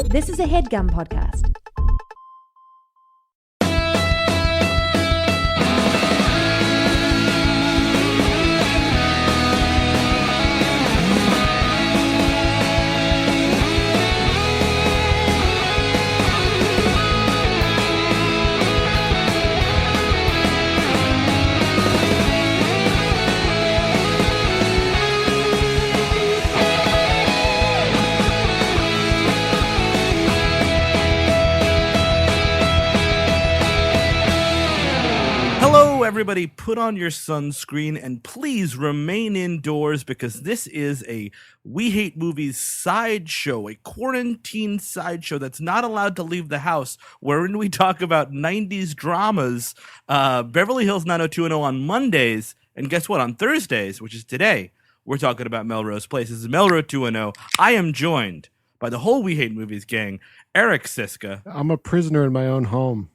This is a HeadGum podcast. Everybody, put on your sunscreen and please remain indoors because this is a We Hate Movies sideshow, a quarantine sideshow that's not allowed to leave the house, wherein we talk about 90s dramas, Beverly Hills 90210 on Mondays, and guess what? On Thursdays, which is today, we're talking about Melrose Place. This is Melrose0210. I am joined by the whole We Hate Movies gang, Eric Siska. I'm a prisoner in my own home.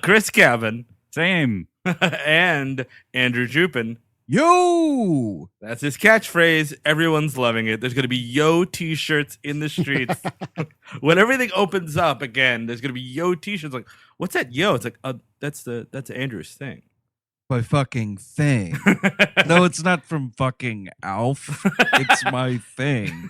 Chris Cabin. Same. And Andrew Jupin. Yo! That's his catchphrase. Everyone's loving it. There's going to be yo t-shirts in the streets. When everything opens up again, there's going to be yo t-shirts. Like, what's that yo? It's like, that's Andrew's thing. My fucking thing. No, it's not from fucking Alf. It's my thing.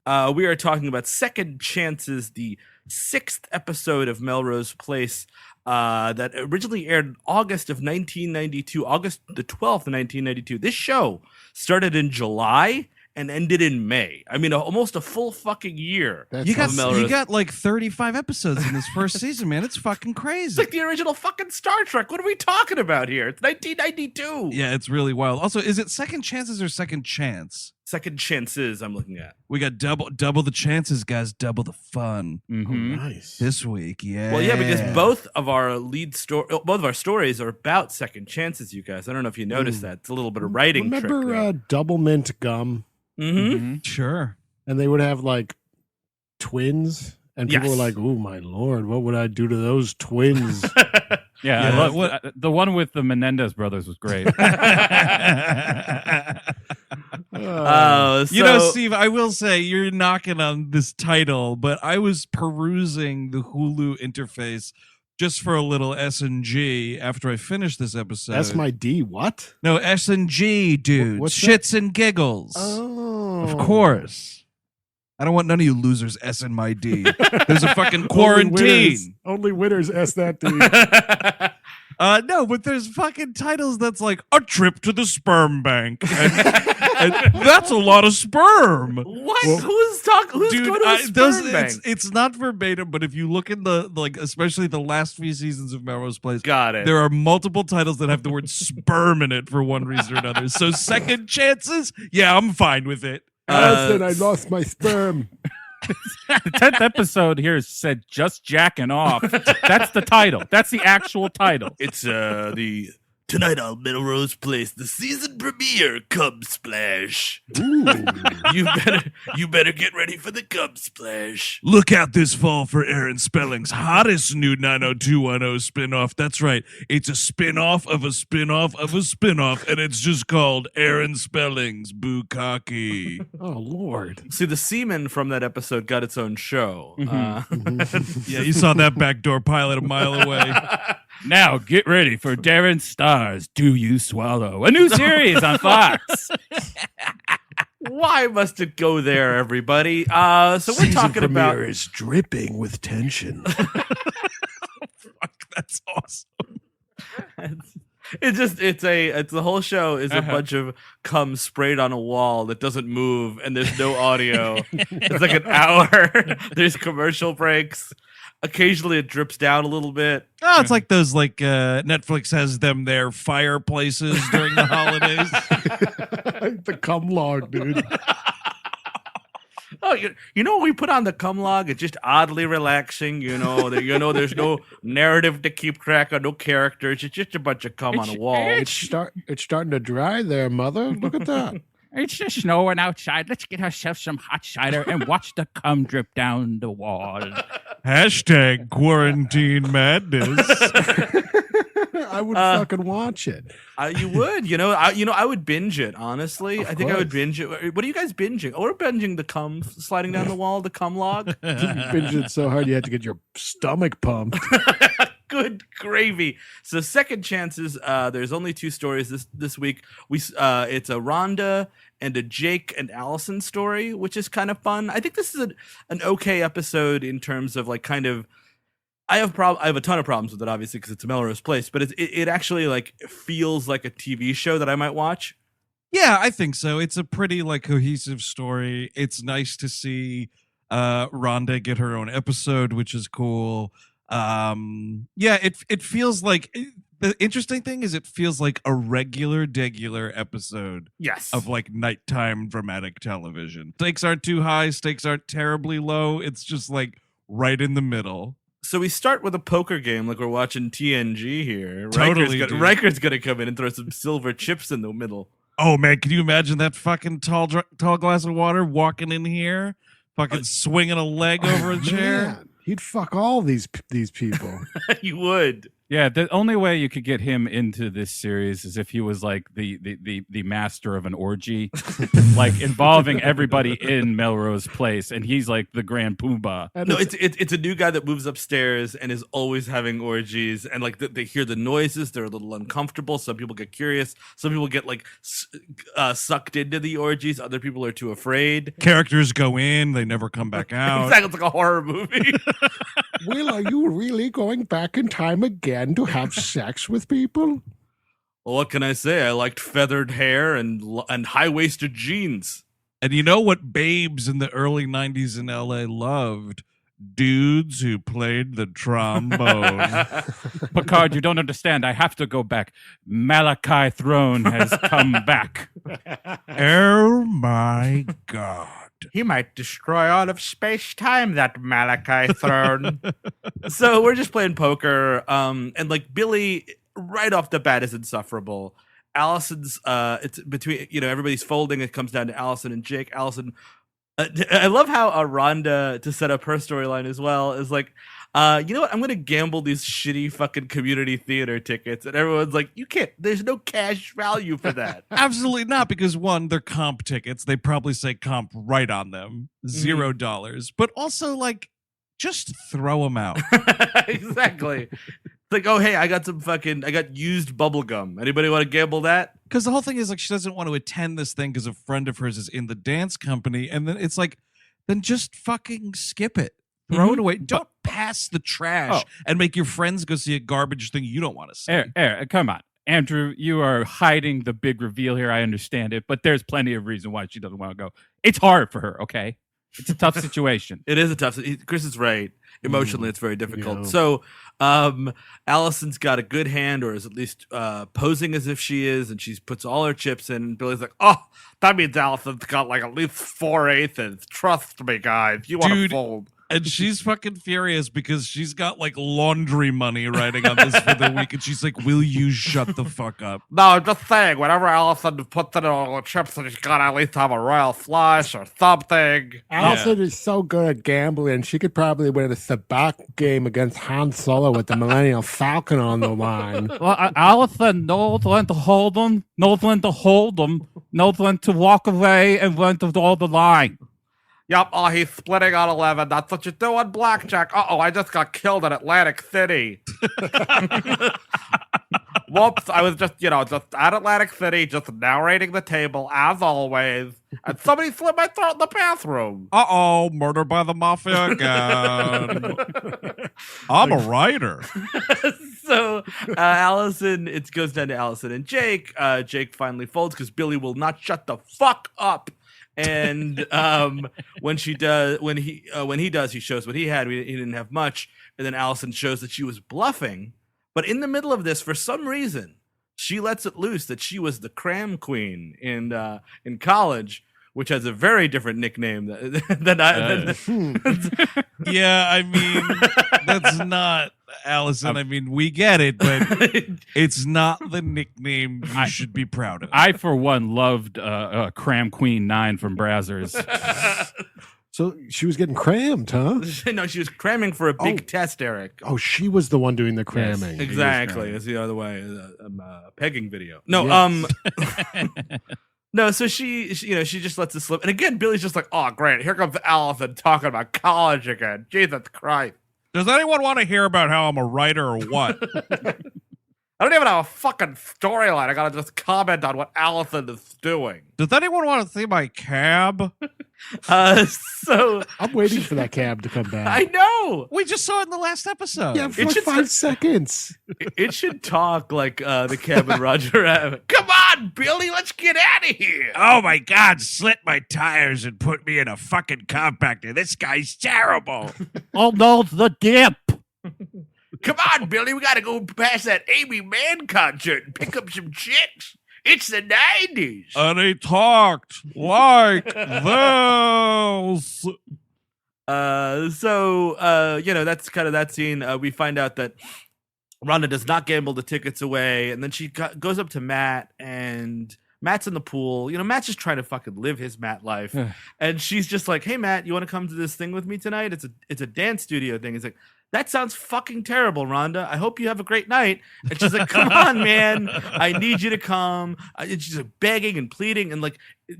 We are talking about Second Chances, the 6th episode of Melrose Place. That originally aired in August of 1992, August the 12th of 1992. This show started in July and ended in May. I mean, almost a full fucking year. You got like 35 episodes in this first season, man. It's fucking crazy. It's like the original fucking Star Trek. What are we talking about here? It's 1992. Yeah, it's really wild. Also, is it Second Chances or Second Chance? Second Chances I'm looking at. We got double the chances, guys. Double the fun. Mm-hmm. Oh, nice. This week, yeah. Well, yeah, because both of our stories are about second chances, you guys. I don't know if you noticed that. It's a little bit of writing trick there. Remember Double Mint Gum? Mm-hmm. Sure. And they would have like twins, and people were like, "Oh my lord, what would I do to those twins?" Yeah, I love the one with the Menendez brothers was great. You know, Steve, I will say you're knocking on this title, but I was perusing the Hulu interface just for a little S&G after I finished this episode. That's my D. What? No, S&G, dude. What's Shits and giggles. Oh, of course. I don't want none of you losers S in my D. There's a fucking quarantine. Only winners S that D. No, but there's fucking titles that's like A Trip to the Sperm Bank. And that's a lot of sperm. What? Well, who's going to a sperm bank? It's not verbatim, but if you look in the, like, especially the last few seasons of Melrose Place, got it. There are multiple titles that have the word sperm in it for one reason or another. So Second Chances, yeah, I'm fine with it. Alison, I lost my sperm. The 10th episode here said just jacking off. That's the title. That's the actual title. It's the Tonight on Melrose Place, the season premiere, Cum Splash. Ooh. You better get ready for the Cum Splash. Look out this fall for Aaron Spelling's hottest new 90210 spinoff. That's right. It's a spinoff of a spinoff of a spinoff, and it's just called Aaron Spelling's Bukkake. Oh, Lord. See, the semen from that episode got its own show. Yeah, you saw that backdoor pilot a mile away. Now get ready for Darren Starr's Do You Swallow? A new series on Fox. Why must it go there, everybody? So we're talking about is dripping with tension. Fuck, that's awesome. It's the whole show is a bunch of cum sprayed on a wall that doesn't move and there's no audio. It's like an hour. There's commercial breaks. Occasionally it drips down a little bit. Oh, it's like those Netflix has them their fireplaces during the holidays. The cum log, dude. Oh, you know what we put on the cum log? It's just oddly relaxing. There's no narrative to keep track of, no characters. It's just a bunch of cum on a wall. It's starting to dry there, mother. Look at that. It's just snowing outside. Let's get ourselves some hot cider and watch the cum drip down the wall. Hashtag quarantine madness. I would fucking watch it. You would, I would binge it. Honestly, I think I would course. binge it. What are you guys binging? Oh, we're binging the cum sliding down the wall, the cum log. You binged it so hard you had to get your stomach pumped. Good gravy. So second chances. There's only 2 stories this week. It's a Rhonda and a Jake and Alison story, which is kind of fun. I think this is an okay episode in terms of like kind of. I have a ton of problems with it, obviously, because it's a Melrose Place, but it actually like feels like a TV show that I might watch. Yeah, I think so. It's a pretty like cohesive story. It's nice to see Rhonda get her own episode, which is cool. It feels like the interesting thing is it feels like a regular episode Yes. of like nighttime dramatic television. Stakes aren't too high, stakes aren't terribly low. It's just like right in the middle. So we start with a poker game like we're watching TNG here. Totally, Riker's gonna come in and throw some silver chips in the middle. Oh man, can you imagine that fucking tall glass of water walking in here, fucking swinging a leg over a chair? Man, he'd fuck all these people. You would. Yeah, the only way you could get him into this series is if he was like the master of an orgy, like involving everybody in Melrose Place, and he's like the Grand Poobah. No, it's a new guy that moves upstairs and is always having orgies, and like they hear the noises, they're a little uncomfortable. Some people get curious, some people get like sucked into the orgies. Other people are too afraid. Characters go in, they never come back out. Exactly, it's like a horror movie. Will, are you really going back in time again to have sex with people? Well, what can I say? I liked feathered hair and high-waisted jeans. And you know what babes in the early 90s in LA loved? Dudes who played the trombone. Picard, you don't understand. I have to go back. Malachi Throne has come back. Oh my God. He might destroy all of space-time, that Malachi Throne. So we're just playing poker, and like Billy, right off the bat, is insufferable. Alison's, it's between, everybody's folding. It comes down to Alison and Jake. Alison, I love how Rhonda, to set up her storyline as well, is like, you know what? I'm going to gamble these shitty fucking community theater tickets. And everyone's like, you can't, there's no cash value for that. Absolutely not, because one, they're comp tickets. They probably say comp right on them. $0. But also, like, just throw them out. Exactly. It's like, oh, hey, I got used bubble gum. Anybody want to gamble that? Because the whole thing is like she doesn't want to attend this thing because a friend of hers is in the dance company. And then it's like, then just fucking skip it. Throw it away. Don't pass the trash and make your friends go see a garbage thing you don't want to see. Come on. Andrew, you are hiding the big reveal here. I understand it, but there's plenty of reason why she doesn't want to go. It's hard for her, okay? It's a tough situation. It is a tough. Chris is right. Emotionally, it's very difficult. Yeah. So, Allison's got a good hand, or is at least posing as if she is, and she puts all her chips in. And Billy's like, "Oh, that means Allison's got like at least 4/8. Trust me, guys. You want to fold." And she's fucking furious because she's got like laundry money writing on this for the week. And she's like, will you shut the fuck up? No, I'm just saying, whenever Allison puts in all the chips, she's got to at least have a royal flush or something. Allison is so good at gambling. She could probably win a sabacc game against Han Solo with the Millennium Falcon on the line. Well, Alison knows when to hold them, knows when to hold them, knows when to walk away, and when to draw the line. Yep, he's splitting on 11. That's what you do on blackjack. I just got killed in Atlantic City. Whoops, I was just at Atlantic City, just narrating the table, as always. And somebody slit my throat in the bathroom. Murder by the mafia again. I'm a writer. So, Allison, it goes down to Allison and Jake. Jake finally folds because Billy will not shut the fuck up. And when he does, he shows what he had. He didn't have much. And then Alison shows that she was bluffing. But in the middle of this, for some reason, she lets it loose that she was the cram queen in college, which has a very different nickname than I. Yeah, I mean, that's not Alison. I mean, we get it, but it's not the nickname you should be proud of. I, for one, loved Cram Queen 9 from Brazzers. So she was getting crammed, huh? No, she was cramming for a big test, Eric. Oh, she was the one doing the cramming. Exactly. It's the other way. Pegging video. No, Yes. no. So she, she just lets it slip. And again, Billy's just like, oh, great. Here comes Alison talking about college again. Jesus Christ. Does anyone want to hear about how I'm a writer or what? I don't even have a fucking storyline. I gotta just comment on what Alison is doing. Does anyone want to see my cab? So I'm waiting for that cab to come back. I know We just saw it in the last episode. Yeah, for It like should 5 seconds. it should talk like the cabin Roger Rabbit. Come on, Billy, let's get out of here. Oh my God, slit my tires and put me in a fucking compactor. This guy's terrible. Oh no, the dip. Come on, Billy, we gotta go past that Amy Mann concert and pick up some chicks. It's the 90s. And he talked like this. That's kind of that scene. We find out that Rhonda does not gamble the tickets away, and then she goes up to Matt, and Matt's in the pool. Matt's just trying to fucking live his Matt life, and she's just like, "Hey, Matt, you want to come to this thing with me tonight? It's a dance studio thing." He's like, "That sounds fucking terrible, Rhonda. I hope you have a great night." And she's like, "Come on, man. I need you to come." And she's like begging and pleading. And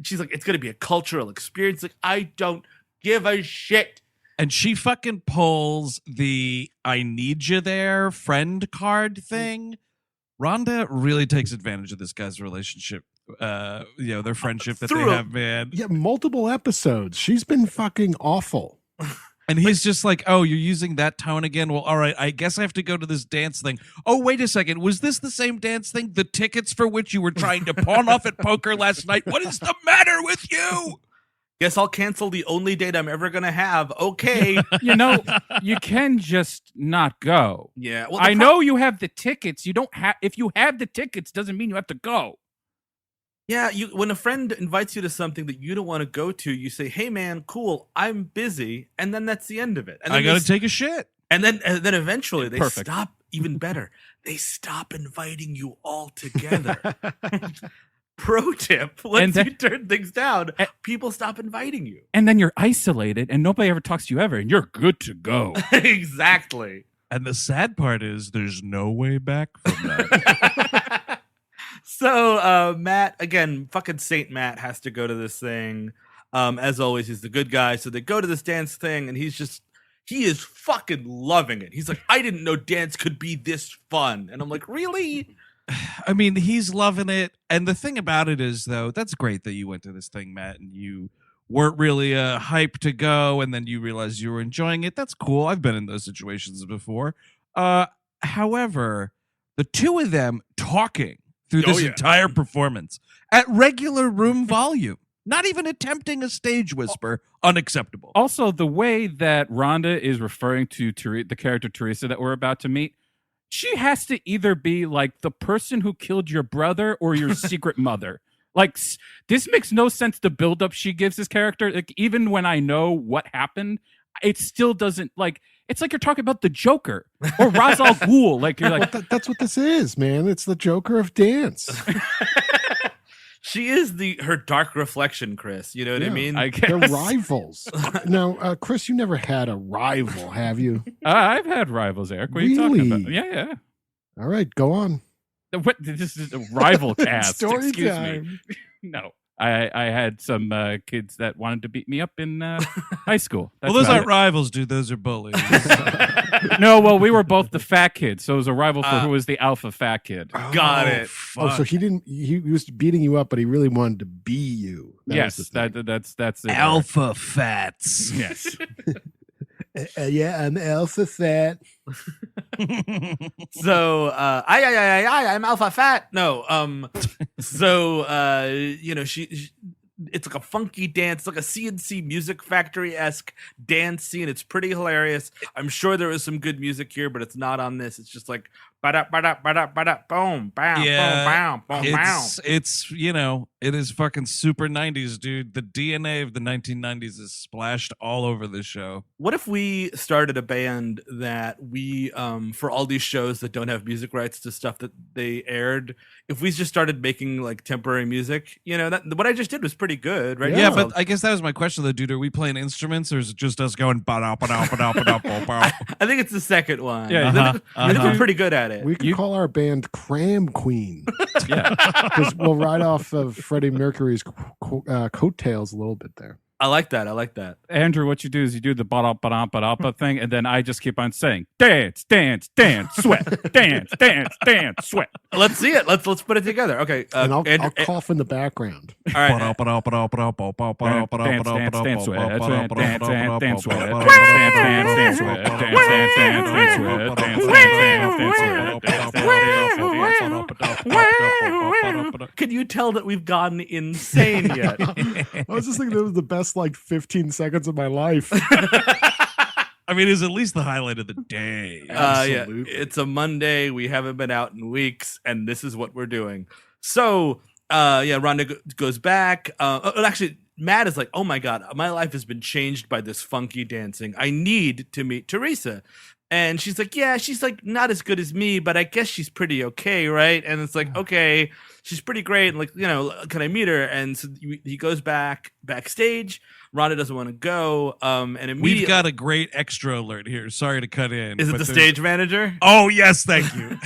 she's like, "It's going to be a cultural experience." Like, I don't give a shit. And she fucking pulls the I need you there friend card thing. Rhonda really takes advantage of this guy's relationship, their friendship that they have, man. Yeah, multiple episodes. She's been fucking awful. And he's just like, oh, you're using that tone again? Well, all right, I guess I have to go to this dance thing. Oh, wait a second. Was this the same dance thing? The tickets for which you were trying to pawn off at poker last night? What is the matter with you? Guess I'll cancel the only date I'm ever going to have. Okay. You can just not go. Yeah. Well, I know you have the tickets. You don't have. If you have the tickets, doesn't mean you have to go. Yeah, when a friend invites you to something that you don't want to go to, you say, "Hey, man, cool, I'm busy," and then that's the end of it. And I gotta take a shit. And then eventually they Perfect. stop. Even better, they stop inviting you altogether. Pro tip: once you turn things down, people stop inviting you. And then you're isolated, and nobody ever talks to you ever, and you're good to go. Exactly. And the sad part is, there's no way back from that. So Matt, again, fucking Saint Matt has to go to this thing. As always, he's the good guy. So they go to this dance thing, and he is fucking loving it. He's like, I didn't know dance could be this fun. And I'm like, really? I mean, he's loving it. And the thing about it is, though, that's great that you went to this thing, Matt, and you weren't really hyped to go, and then you realized you were enjoying it. That's cool. I've been in those situations before. However, the two of them talking through this entire performance at regular room volume, not even attempting a stage whisper, unacceptable. Also, the way that Rhonda is referring to the character Teresa that we're about to meet, she has to either be like the person who killed your brother or your secret mother. Like, this makes no sense, the buildup she gives this character. Like, even when I know what happened, it still doesn't, like, it's like you're talking about the Joker or Ra's al Ghul. Like, you're like, That's what this is, man. It's the Joker of dance. She is her dark reflection, Chris. You know what I mean? I guess. They're rivals. Now, Chris, you never had a rival, have you? I've had rivals, Eric. What are you talking about? Yeah. All right, go on. What? This is a rival cast. Story Excuse time. me. No. I had some kids that wanted to beat me up in high school. That's Well, those about aren't rivals, dude. Those are bullies. it. No, well, we were both the fat kids, so it was a rival for who was the alpha fat kid. Got it. Oh, so he was beating you up, but he really wanted to be you. Yes, that's it. Alpha fats. Yes. Yeah, I'm alpha fat. So I'm alpha fat. No, she it's like a funky dance, like a CNC Music Factory-esque dance scene. It's pretty hilarious. I'm sure there is some good music here, but it's not on this. It's just like Ba-da, ba-da, ba-da, ba-da, boom, bam, Yeah, boom, bam, boom, bam. it's it is fucking super 90s, dude. The DNA of the 1990s is splashed all over this show. What if we started a band that we, for all these shows that don't have music rights to stuff that they aired, if we just started making like temporary music, that what I just did was pretty good, right? Yeah, Yeah. but I guess that was my question though, dude. Are we playing instruments or is it just us going ba-da, ba-da, ba-da, ba-da, ba-da? I think it's the second one. Yeah, I think we're pretty good at it. We could call our band Cram Queen. Yeah. Because we'll ride off of Freddie Mercury's coattails a little bit there. I like that. Andrew, what you do is you do the ba-da thing, and then I just keep on saying, dance, dance, dance, sweat, dance, dance, dance, sweat. Let's see it. Let's put it together. Okay, And I'll Andrew, cough in the background. all right. Can you tell that we've gotten insane yet? I was just thinking it was the best 15 seconds of my life. I mean, it's at least the highlight of the day. Yeah, Absolutely. it's a Monday. We haven't been out in weeks, and this is what we're doing. So, Rhonda goes back. Actually, Matt is like, "Oh my god, my life has been changed by this funky dancing. I need to meet Teresa." And she's like, "Yeah, she's like not as good as me, but I guess she's pretty okay, right?" And it's like, "Okay, she's pretty great. Like, can I meet her?" And so he goes backstage. Rhonda doesn't want to go. And immediately, We've got a great extra alert here. Sorry to cut in. is it but the there's- stage manager? Oh, yes, thank you.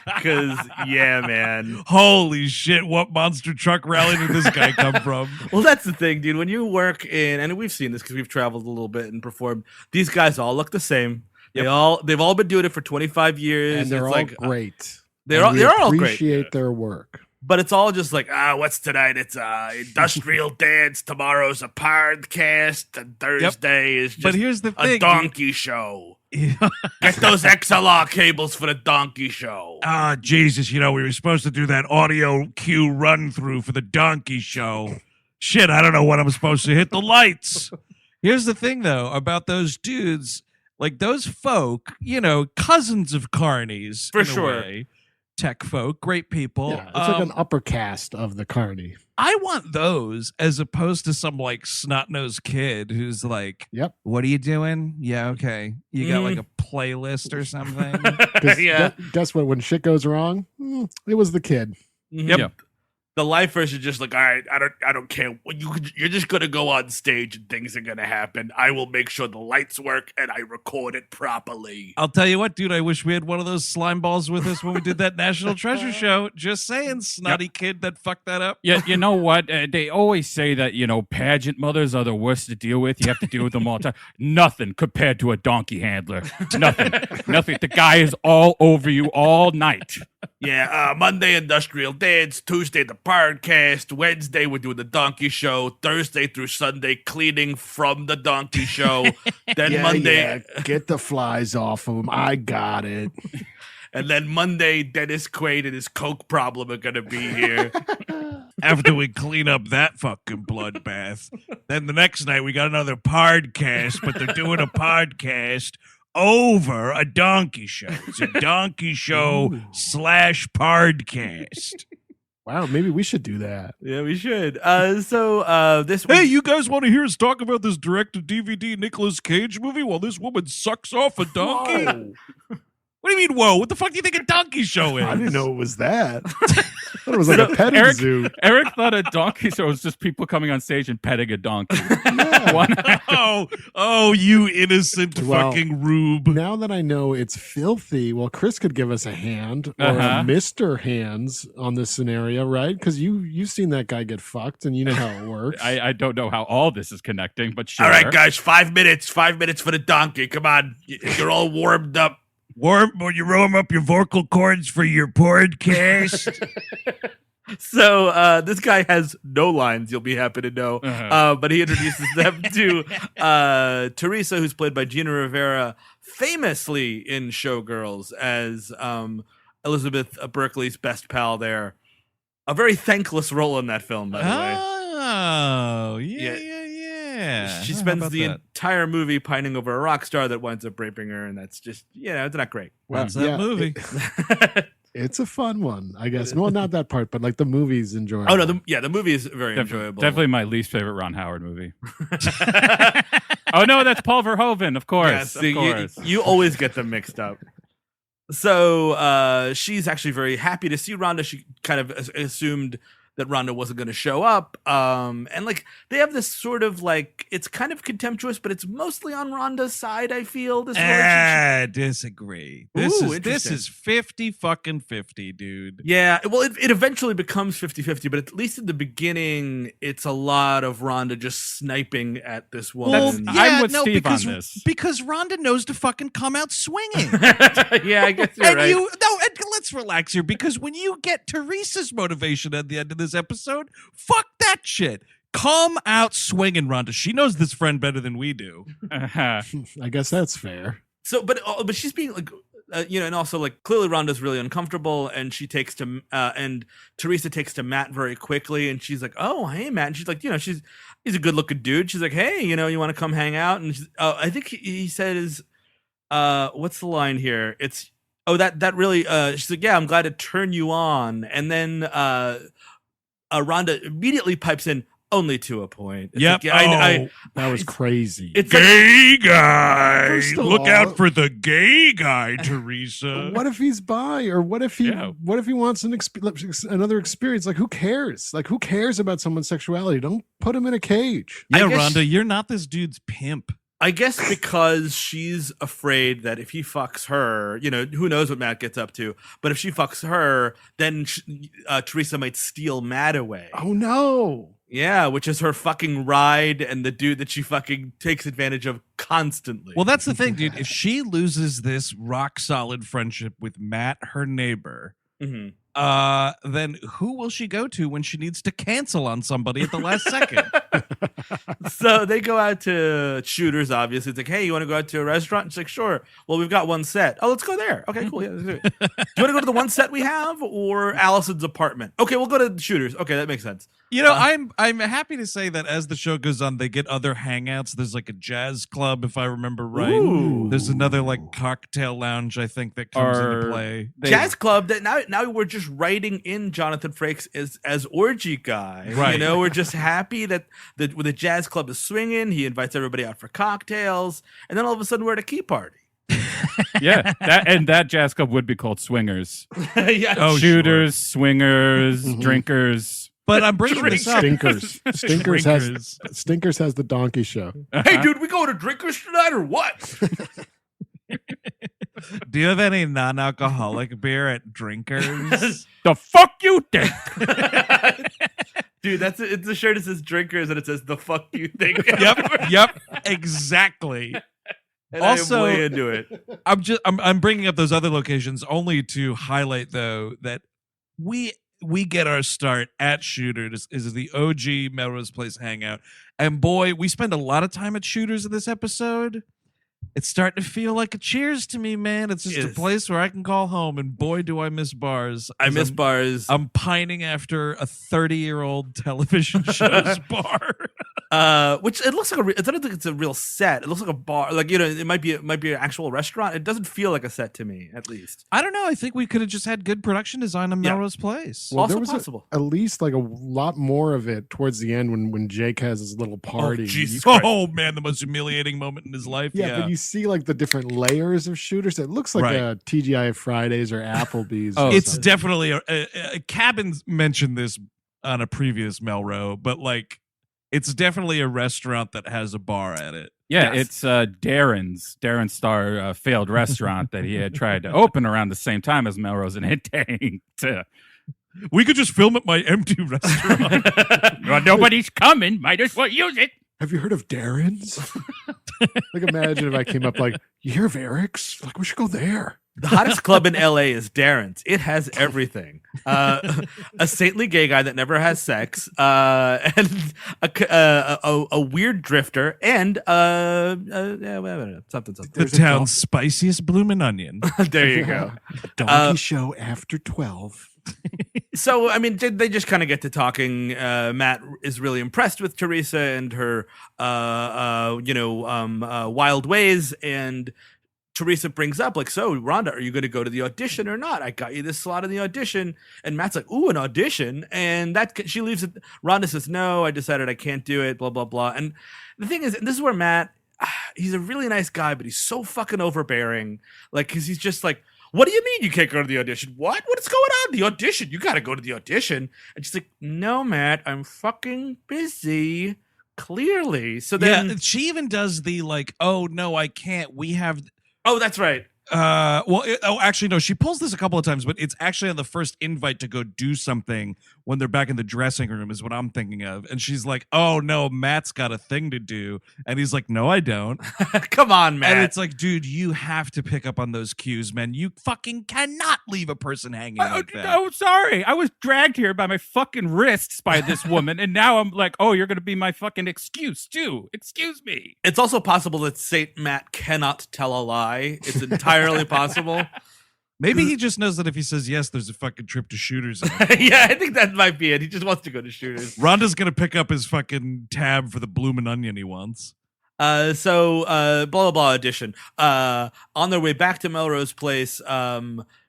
Because yeah, man. Holy shit, what monster truck rally did this guy come from? Well, that's the thing, dude. When you work in, and we've seen this because we've traveled a little bit and performed. These guys all look the same. They've all been doing it for 25 years. And they're It's all like, great. They're And we all great. appreciate their work. But it's all just like, what's tonight? It's industrial dance. Tomorrow's a podcast, and Thursday is But just here's the a thing. dude. donkey show. Get those XLR cables for the donkey show. Ah, Jesus, we were supposed to do that audio cue run through for the donkey show. Shit, I don't know when I'm supposed to hit the lights. Here's the thing, though, about those dudes. Like those folk, cousins of carnies. For in a sure. way. Tech folk, great people. Yeah, it's like an upper cast of the carny. I want those as opposed to some snot-nosed kid who's like, Yep. what are you doing? Yeah, okay. You got like a playlist or something? 'Cause Yeah. Guess what? When shit goes wrong, it was the kid. Yep. Yeah. The lifers are just like, all right, I don't care. You're just gonna go on stage and things are gonna happen. I will make sure the lights work and I record it properly. I'll tell you what, dude, I wish we had one of those slime balls with us when we did that National Treasure show. Just saying, snotty kid that fucked that up. Yeah, you know what? They always say that, pageant mothers are the worst to deal with. You have to deal with them all the time. Nothing compared to a donkey handler. Nothing. Nothing. The guy is all over you all night. Yeah, Monday industrial dance, Tuesday the podcast, Wednesday we're doing the donkey show, Thursday through Sunday cleaning from the donkey show, then Monday, Get the flies off of him. I got it. and then Monday Dennis Quaid and his coke problem are gonna be here. After we clean up that fucking bloodbath. Then the next night we got another podcast, but they're doing a podcast over a donkey show. It's a donkey show / podcast. Wow, maybe we should do that. Yeah, we should. So this Hey, week, you guys want to hear us talk about this direct-to-DVD Nicolas Cage movie while this woman sucks off a donkey? Whoa. What do you mean, whoa? What the fuck do you think a donkey show is? I didn't know it was that. I thought it was like a petting Eric- zoo. Eric thought a donkey show was just people coming on stage and petting a donkey. Yeah. One- Oh, you innocent Well, fucking rube. Now that I know it's filthy, well, Chris could give us a hand or Uh-huh. a Mr. Hands on this scenario, right? Because you've seen that guy get fucked and you know how it works. I don't know how all this is connecting, but sure. all right, guys, 5 minutes for the donkey. Come on, you're all warmed up. Will you warm up your vocal cords for your podcast? So this guy has no lines, you'll be happy to know. Uh-huh. But he introduces them to Teresa, who's played by Gina Rivera, famously in Showgirls as Elizabeth Berkley's best pal there. A very thankless role in that film, by the way. Oh, Yeah. yeah. Yeah. She How spends about the that? entire movie pining over a rock star that winds up raping her, and that's just, it's not great. What's that movie? It's a fun one, I guess. Well, not that part, but like the movie's enjoyable. Oh no, the movie is very enjoyable. Definitely my least favorite Ron Howard movie. Oh no, that's Paul Verhoeven, of course. Yes, of course. you always get them mixed up. So she's actually very happy to see Rhonda. She kind of assumed that Rhonda wasn't going to show up. And like they have this sort of like, it's kind of contemptuous, but it's mostly on Rhonda's side, I feel. This relationship. Disagree. Ooh, This is 50-50, dude. Yeah, well, it eventually becomes 50-50, but at least in the beginning, it's a lot of Rhonda just sniping at this woman. I'm with Steve on this. Because Rhonda knows to fucking come out swinging. Yeah, I guess you're And right. let's relax here, because when you get Teresa's motivation at the end of this episode, fuck that shit. Come out swinging, Rhonda. She knows this friend better than we do. I guess that's fair. So, but she's being like, and also like clearly Rhonda's really uncomfortable, and she takes to and Teresa takes to Matt very quickly, and she's like, "Oh, hey, Matt," and she's like, he's a good looking dude. She's like, "Hey, you want to come hang out?" And I think he said what's the line here? It's that really. She's like, "Yeah, I'm glad to turn you on," and then Rhonda immediately pipes in, "Only to a point." It's Yep. like, That was crazy. It's like, Gay guy. First of Look all- out for the gay guy, Teresa. What if he's bi, or what if he wants another experience? Like, who cares? Like, who cares about someone's sexuality? Don't put him in a cage. Yeah, I guess- Rhonda, you're not this dude's pimp. I guess because she's afraid that if he fucks her, who knows what Matt gets up to, but if she fucks her, then Teresa might steal Matt away. Oh no! Yeah, which is her fucking ride and the dude that she fucking takes advantage of constantly. Well, that's the thing, dude. If she loses this rock solid friendship with Matt, her neighbor, Mhm. then who will she go to when she needs to cancel on somebody at the last second? So they go out to Shooters, obviously. It's like, "Hey, you want to go out to a restaurant?" And she's like, "Sure." "Well, we've got one set." "Oh, let's go there." "Okay, cool. Yeah, let's do it." "Do you want to go to the one set we have or Allison's apartment?" "Okay, we'll go to the Shooters." "Okay, that makes sense." I'm happy to say that as the show goes on, they get other hangouts. There's like a jazz club, if I remember right. Ooh. There's another like cocktail lounge, I think, that comes into play. Jazz club that now we're just writing in Jonathan Frakes as orgy guy. Right. We're just happy that the jazz club is swinging. He invites everybody out for cocktails, and then all of a sudden we're at a key party. Yeah, that jazz club would be called Swingers. Yeah. Oh, Shooters, swingers, drinkers. But I'm bringing this up. Stinkers. Stinkers has the donkey show. Hey, dude, we going to Drinkers tonight or what? Do you have any non-alcoholic beer at Drinkers? The fuck you think? Dude, it's a shirt that says Drinkers and it says "the fuck you think." Yep, exactly. And Also- I'm way into it. I'm bringing up those other locations only to highlight though that we get our start at Shooters is the OG Melrose Place hangout, and boy, we spend a lot of time at Shooters in this episode. It's starting to feel like a Cheers to me, man. It's just a place where I can call home, and boy, do I miss bars. I miss bars. I'm pining after a 30-year-old television show's bar. Which it looks like I don't think it's a real set. It looks like a bar. Like, it might be an actual restaurant. It doesn't feel like a set to me, at least. I don't know. I think we could have just had good production design on Melrose Place. Well, Also there was possible. at least like a lot more of it towards the end when Jake has his little party. Jesus Christ. Oh man, the most humiliating moment in his life. Yeah, but you see like the different layers of Shooters. It looks like Right. a TGI Fridays or Applebee's. Oh, or it's something. definitely a Cabin mentioned this on a previous Melrose, but like it's definitely a restaurant that has a bar at it. Yeah, Yes. it's Darren Star failed restaurant that he had tried to open around the same time as Melrose, and it tanked. We could just film at my empty restaurant. Well, nobody's coming. Might as well use it. Have you heard of Darren's? Like, imagine if I came up like, "You hear of Eric's? Like, we should go there." The hottest club in LA is Darren's. It has everything. A saintly gay guy that never has sex, and a weird drifter, and something. The There's a town's spiciest bloomin' onion. There you go. Donkey show after 12. So, I mean, they just kind of get to talking. Matt is really impressed with Teresa and her, wild ways. And Teresa brings up, like, so, Rhonda, are you going to go to the audition or not? I got you this slot in the audition. And Matt's like, ooh, an audition. And she leaves it. Rhonda says, no, I decided I can't do it, blah, blah, blah. And the thing is, and this is where Matt, he's a really nice guy, but he's so fucking overbearing. Like, because he's just like, what do you mean you can't go to the audition? What? What's going on? The audition? You got to go to the audition. And she's like, no, Matt, I'm fucking busy. Clearly. So then she even does the like, oh, no, I can't. We have. Oh, that's right. Actually, no, she pulls this a couple of times, but it's actually on the first invite to go do something when they're back in the dressing room is what I'm thinking of. And she's like, oh, no, Matt's got a thing to do. And he's like, no, I don't. Come on, Matt. And it's like, dude, you have to pick up on those cues, man. You fucking cannot leave a person hanging like that. Oh, sorry. I was dragged here by my fucking wrists by this woman. And now I'm like, oh, you're going to be my fucking excuse, too. Excuse me. It's also possible that Saint Matt cannot tell a lie. It's entirely possible. Maybe he just knows that if he says yes, there's a fucking trip to Shooters. Yeah, I think that might be it. He just wants to go to Shooters. Rhonda's going to pick up his fucking tab for the bloomin' onion he wants. Blah, blah, blah audition. On their way back to Melrose Place,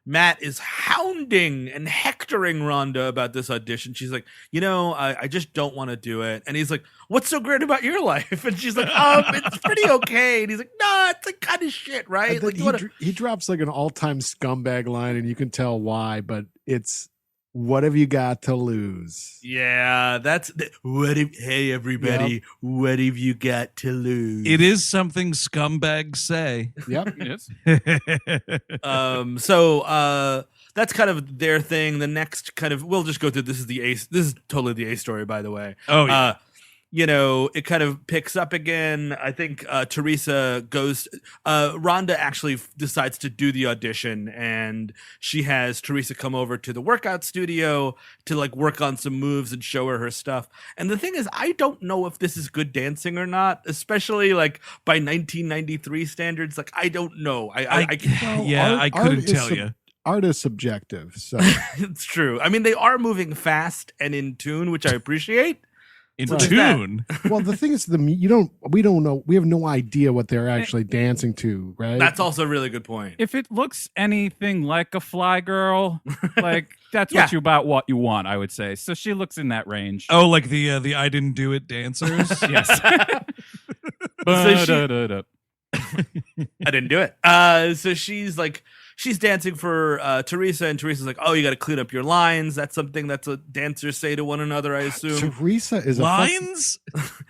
Matt is hounding and hectoring Rhonda about this audition. She's like, I just don't want to do it. And he's like, what's so great about your life? And she's like, it's pretty okay. And he's like, nah, it's like kind of shit, right? Like, he drops like an all-time scumbag line, and you can tell why, but it's, what have you got to lose? Yeah, hey, everybody, What have you got to lose? It is something scumbags say. Yep. Yes. So that's kind of their thing. The next kind of, we'll just go through, this is totally the A story, by the way. Oh, yeah. It kind of picks up again. I think Teresa Rhonda actually decides to do the audition, and she has Teresa come over to the workout studio to like work on some moves and show her stuff. And the thing is, I don't know if this is good dancing or not, especially like by 1993 standards. Like, I don't know. I couldn't tell you. Art is subjective, so it's true. I mean, they are moving fast and in tune, which I appreciate. In tune. Well, the thing is, we don't know. We have no idea what they're actually dancing to, right? That's also a really good point. If it looks anything like a fly girl, like that's what you want, I would say. So she looks in that range. Oh, like the I didn't do it dancers. Yes. I didn't do it. So she's dancing for Teresa, and Teresa's like, oh, you got to clean up your lines. That's something that's a dancers say to one another, I assume. Teresa is lines?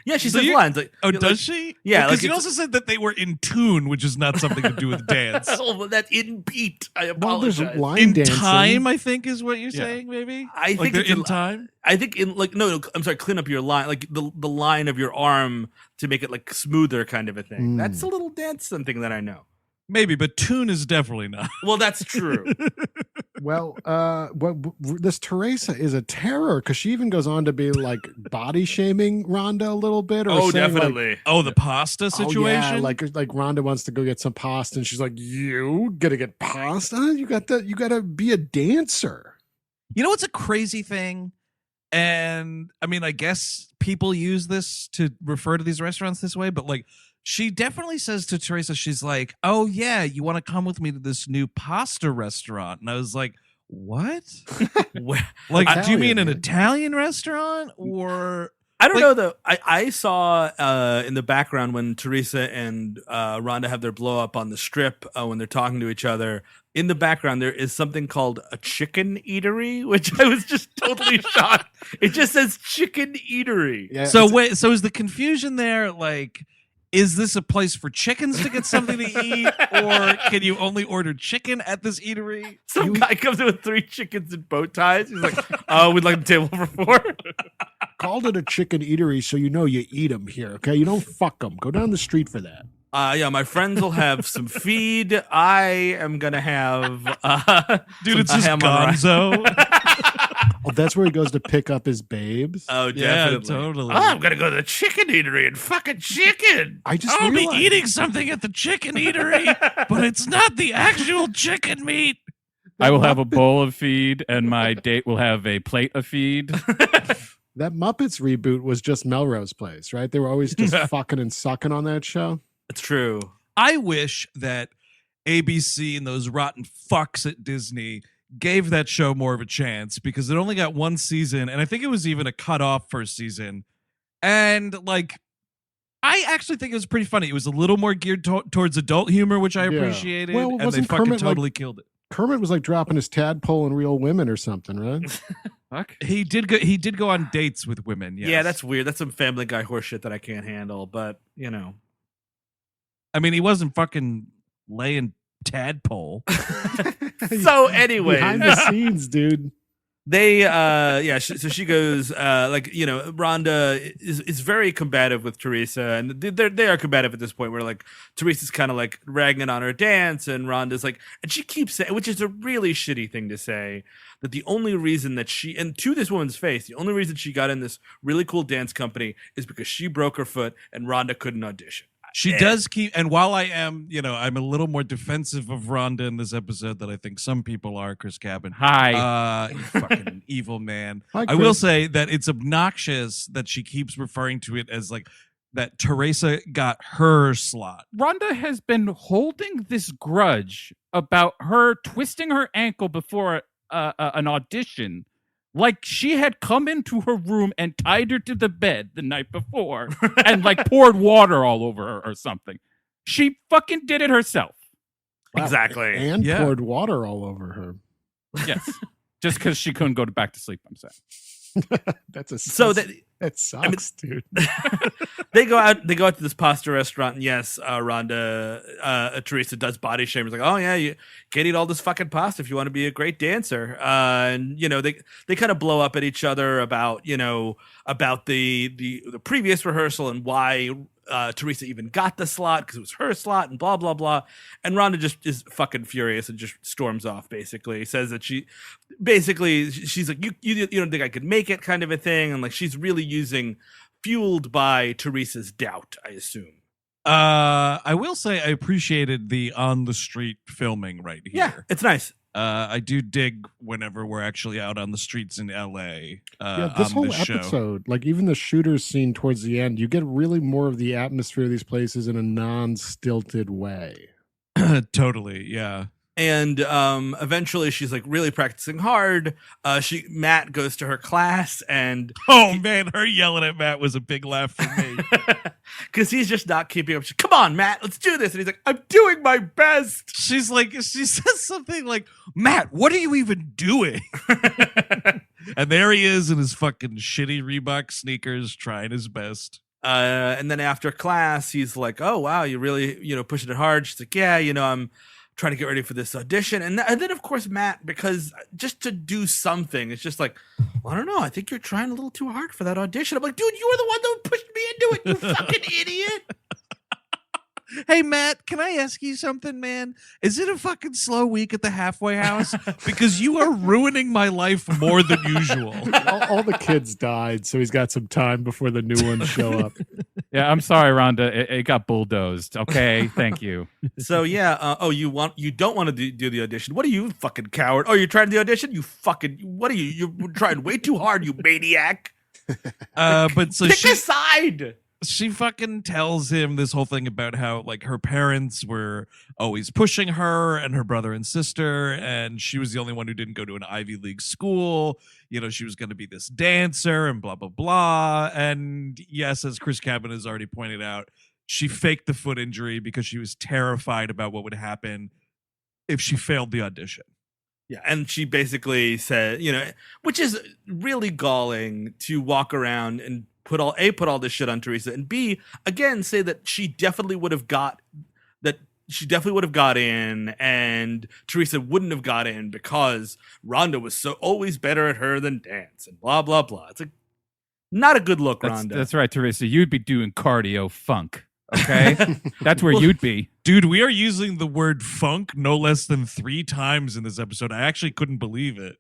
Yeah, she says lines. Like, does she? Yeah. Because you also said that they were in tune, which is not something to do with dance. Oh, well, that's in beat. I apologize. apologize. Line in dancing. Time, I think, is what you're saying, maybe? I think they're in time? I think no, I'm sorry, clean up your line, like the line of your arm to make it like smoother kind of a thing. That's a little dance something that I know. Maybe, but tune is definitely not. Well, that's true. Well, this Teresa is a terror, because she even goes on to be like body shaming Rhonda a little bit. Or definitely. Like, the pasta situation. Oh, yeah, like Rhonda wants to go get some pasta, and she's like, "You gotta get pasta? You gotta be a dancer." You know what's a crazy thing? And I mean, I guess people use this to refer to these restaurants this way, but like, she definitely says to Teresa, she's like, oh, yeah, you want to come with me to this new pasta restaurant? And I was like, what? Like, do you mean an Italian restaurant? Or I don't know, though. I saw in the background when Teresa and Rhonda have their blow up on the strip when they're talking to each other. In the background, there is something called a chicken eatery, which I was just totally shocked. It just says chicken eatery. Yeah, so is the confusion there like, is this a place for chickens to get something to eat, or can you only order chicken at this eatery? Some guy comes in with 3 chickens and bow ties. He's like, "Oh, we'd like the table for 4." Called it a chicken eatery, so you know you eat them here. Okay, you don't fuck them. Go down the street for that. Yeah, my friends will have some feed. I am gonna have dude. It's just Gonzo. Oh, that's where he goes to pick up his babes. Oh, definitely. Yeah, totally. Oh, I'm gonna go to the chicken eatery and fucking chicken. I'll be eating something at the chicken eatery, but it's not the actual chicken meat. I will have a bowl of feed, and my date will have a plate of feed. That Muppets reboot was just Melrose Place, right? They were always just fucking and sucking on that show. It's true. I wish that ABC and those rotten fucks at Disney gave that show more of a chance, because it only got one season, and I think it was even a cut-off first season. And like, I actually think it was pretty funny. It was a little more geared towards adult humor, which I appreciated. Well, and they fucking totally killed it. Kermit was like dropping his tadpole in Real Women or something, right? Fuck. He did go on dates with women. Yes. Yeah, that's weird. That's some Family Guy horseshit that I can't handle. But you know, I mean, he wasn't fucking laying tadpole. So anyway, behind the scenes, dude. They so she goes Rhonda is very combative with Teresa, and they are combative at this point where like Teresa's kind of like ragging on her dance, and Rhonda's like, and she keeps saying, which is a really shitty thing to say, that the only reason that she, and to this woman's face, the only reason she got in this really cool dance company is because she broke her foot and Rhonda couldn't audition. She does keep, and while I am, I'm a little more defensive of Rhonda in this episode than I think some people are, Chris Cabin. Hi. You fucking evil man. Hi, I will Chris. say that it's obnoxious that she keeps referring to it as like that Teresa got her slot. Rhonda has been holding this grudge about her twisting her ankle before an audition, like she had come into her room and tied her to the bed the night before and like poured water all over her or something. She fucking did it herself. Wow. Exactly. And poured water all over her. Yes. Just because she couldn't go back to sleep, I'm saying. That sucks, dude. They go out to this pasta restaurant, and yes, Teresa does body shame. It's like, oh yeah, you can't eat all this fucking pasta if you want to be a great dancer. And they kind of blow up at each other about the previous rehearsal and why Teresa even got the slot, because it was her slot and blah blah blah. And Rhonda just is fucking furious and just storms off. Basically says that she's like, you don't think I could make it, kind of a thing, and like she's really fueled by Teresa's doubt, I assume. I will say I appreciated the on the street filming right here. Yeah, it's nice. I do dig whenever we're actually out on the streets in LA. This whole episode, like even the shooter's scene towards the end, you get really more of the atmosphere of these places in a non-stilted way. Totally, yeah. And eventually she's like really practicing hard. Matt goes to her class, and man, her yelling at Matt was a big laugh for me. Because he's just not keeping up. She's, come on, Matt, let's do this. And he's like, I'm doing my best. She says something like, Matt, what are you even doing? And there he is in his fucking shitty Reebok sneakers trying his best. And then after class, he's like, oh, wow, you really, pushing it hard. She's like, yeah, I'm trying to get ready for this audition. And then, of course, Matt, because just to do something, it's just like, well, I don't know. I think you're trying a little too hard for that audition. I'm like, dude, you were the one that pushed me into it, you fucking idiot. Hey, Matt, can I ask you something, man? Is it a fucking slow week at the halfway house? Because you are ruining my life more than usual. All the kids died, so he's got some time before the new ones show up. Yeah, I'm sorry, Rhonda. It got bulldozed. Okay, thank you. So yeah, you don't want to do the audition. What are you, fucking coward? Oh, you're trying the audition? You fucking, what are you? You're trying way too hard, you maniac. But so pick a side. She fucking tells him this whole thing about how like her parents were always pushing her and her brother and sister, and she was the only one who didn't go to an Ivy League school. She was going to be this dancer and blah, blah, blah. And yes, as Chris Cabin has already pointed out, she faked the foot injury because she was terrified about what would happen if she failed the audition. Yeah, and she basically said, which is really galling to walk around and put all this shit on Teresa, and B, again, say that she definitely would have got in, and Teresa wouldn't have got in because Rhonda was so always better at her than dance, and blah blah blah. It's like not a good look, Rhonda. That's right, Teresa. You'd be doing cardio funk. Okay, that's where you'd be, dude. We are using the word funk no less than 3 times in this episode. I actually couldn't believe it.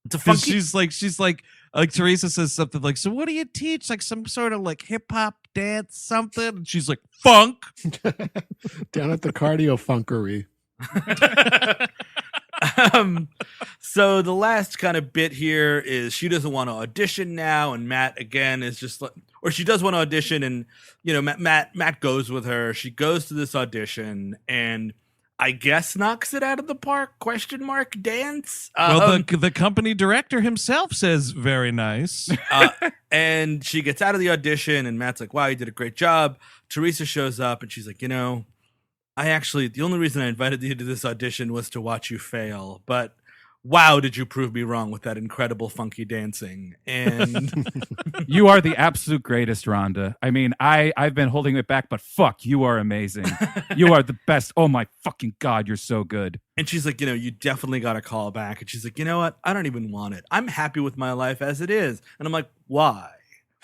It's a funky. She's like Teresa says something like, so what do you teach? Like some sort of like hip hop dance something? And she's like, funk. Down at the cardio funkery. So the last kind of bit here is she doesn't want to audition now, and Matt again is just like, or she does want to audition, and Matt goes with her. She goes to this audition, and I guess knocks it out of the park? ? Dance. Well, the company director himself says very nice. And she gets out of the audition, and Matt's like, "Wow, you did a great job." Teresa shows up, and she's like, the only reason I invited you to this audition was to watch you fail. But wow, did you prove me wrong with that incredible funky dancing. And you are the absolute greatest, Rhonda. I mean, I've been holding it back, but fuck, you are amazing. You are the best. Oh my fucking God, you're so good. And she's like, you definitely got to call back. And she's like, you know what? I don't even want it. I'm happy with my life as it is. And I'm like, why?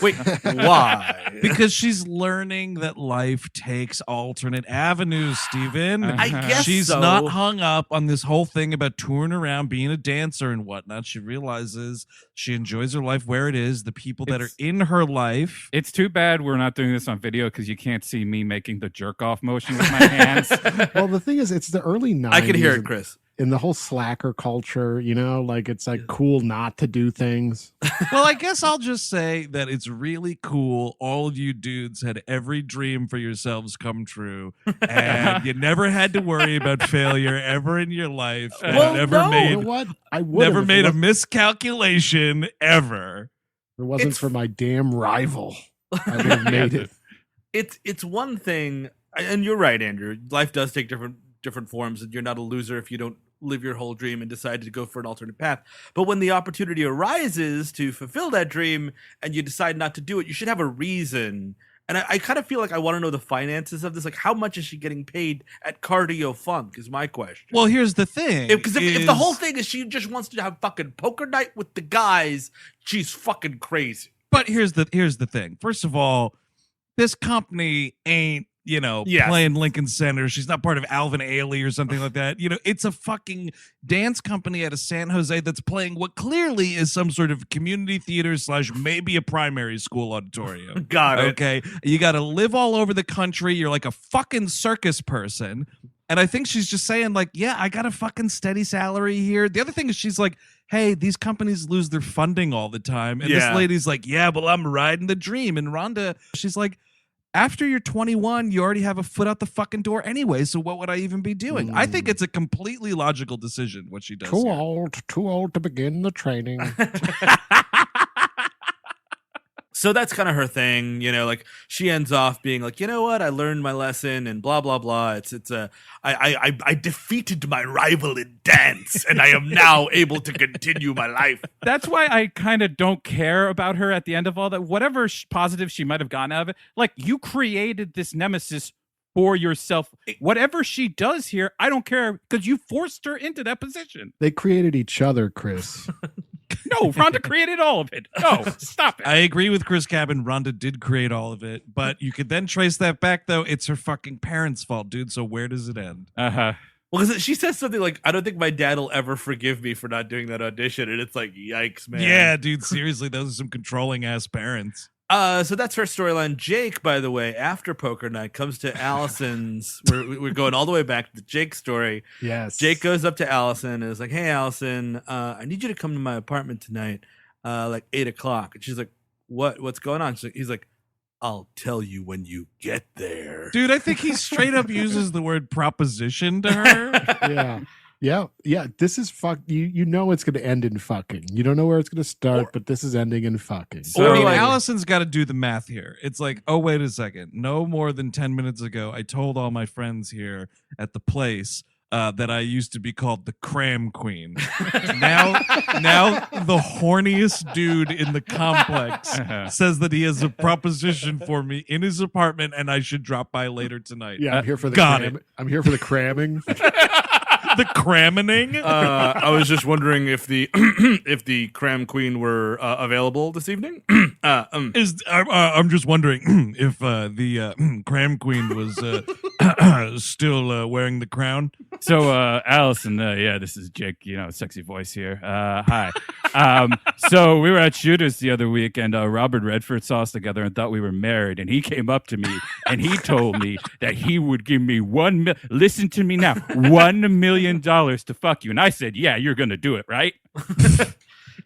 Wait, why? Because she's learning that life takes alternate avenues, Steven. I guess she's so. not hung up on this whole thing about touring around, being a dancer and whatnot. She realizes she enjoys her life where it is, the people that are in her life. It's too bad we're not doing this on video because you can't see me making the jerk off motion with my hands. Well, the thing is, it's the early 90s. I can hear it, Chris. In the whole slacker culture, it's like cool not to do things. Well, I guess I'll just say that it's really cool. All of you dudes had every dream for yourselves come true, and you never had to worry about failure ever in your life. Well, never made, you know what? I would never made a miscalculation ever. If it wasn't for my damn rival, I would have made it. It's one thing, and you're right, Andrew. Life does take different forms, and you're not a loser if you don't live your whole dream and decide to go for an alternate path. But when the opportunity arises to fulfill that dream and you decide not to do it, you should have a reason. And I kind of feel like I want to know the finances of this. Like, how much is she getting paid at Cardio Funk is my question. Well, here's the thing. Because if the whole thing is she just wants to have fucking poker night with the guys, she's fucking crazy. But here's the thing. First of all, this company ain't playing Lincoln Center. She's not part of Alvin Ailey or something like that. It's a fucking dance company out of San Jose that's playing what clearly is some sort of community theater / maybe a primary school auditorium. Got it. Okay. You got to live all over the country. You're like a fucking circus person. And I think she's just saying like, yeah, I got a fucking steady salary here. The other thing is she's like, hey, these companies lose their funding all the time. And this lady's like, yeah, well, I'm riding the dream. And Rhonda, she's like, after you're 21, you already have a foot out the fucking door anyway, so what would I even be doing? I think it's a completely logical decision what she does. Too old to begin the training. So that's kind of her thing, like she ends off being like, you know what, I learned my lesson and blah, blah, blah. I defeated my rival in dance and I am now able to continue my life. That's why I kind of don't care about her at the end of all that. Whatever positive she might have gotten out of it, like you created this nemesis for yourself. Whatever she does here, I don't care because you forced her into that position. They created each other, Chris. No, Rhonda created all of it. No, stop it. I agree with Chris Cabin. Rhonda did create all of it, but you could then trace that back, though. It's her fucking parents' fault, dude. So where does it end? Well, because she says something like, I don't think my dad will ever forgive me for not doing that audition. And it's like, yikes, man. Yeah, dude, seriously, those are some controlling ass parents. So that's her storyline. Jake, by the way, after poker night, comes to Allison's. We're going all the way back to the Jake story. Yes. Jake goes up to Allison and is like, hey, Allison, I need you to come to my apartment tonight, like 8:00. And she's like, what's going on? He's like, I'll tell you when you get there. Dude, I think he straight up uses the word proposition to her. Yeah. This is fuck. You know it's going to end in fucking. You don't know where it's going to start, but this is ending in fucking. So Allison's got to do the math here. It's like, oh, wait a second. No more than 10 minutes ago, I told all my friends here at the place that I used to be called the Cram Queen. now the horniest dude in the complex says that he has a proposition for me in his apartment and I should drop by later tonight. Yeah, I'm here for the I'm here for the cramming. The cramming. I was just wondering if the if the Cram Queen were available this evening. I'm just wondering if the Cram Queen was still wearing the crown. So, Alison, yeah, this is Jake, sexy voice here. Hi. So we were at Shooters the other week, and Robert Redford saw us together and thought we were married. And he came up to me and he told me that he would give me listen to me now, $1 million to fuck you. And I said, yeah, you're going to do it, right?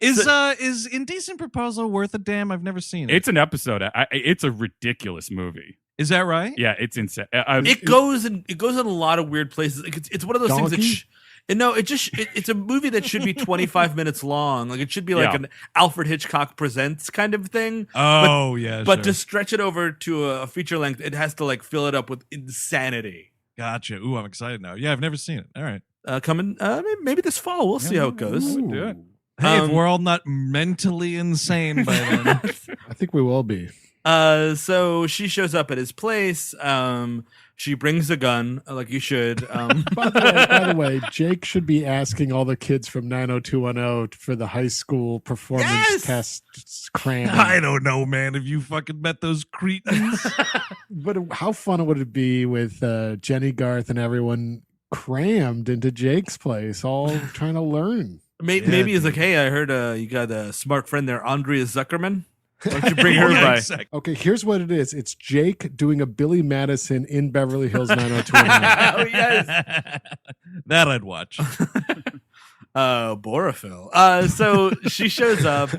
Is Indecent Proposal worth a damn? I've never seen it. It's an episode. It's a ridiculous movie. Is that right? Yeah, it's insane. It goes in a lot of weird places. It's one of those things that it's a movie that should be 25 minutes long. Like it should be like an Alfred Hitchcock Presents kind of thing. Oh, but sure. to stretch it over to a feature length, it has to like fill it up with insanity. Gotcha. Ooh, I'm excited now. Yeah, I've never seen it. All right. Coming maybe this fall. We'll see how it goes. Do it. Hey, if we're all not mentally insane by then. I think we will be. So she shows up at his place. She brings a gun, like you should. By the way, Jake should be asking all the kids from 90210 for the high school performance test cram. I don't know, man. Have you fucking met those cretins? But how fun would it be with Jenny Garth and everyone crammed into Jake's place, all trying to learn? Maybe he's like, hey, I heard you got a smart friend there, Andrea Zuckerman. Why don't you bring her by? Exactly. Okay, here's what it is. It's Jake doing a Billy Madison in Beverly Hills 90210. Oh, yes. That I'd watch. Borophil. So she shows up.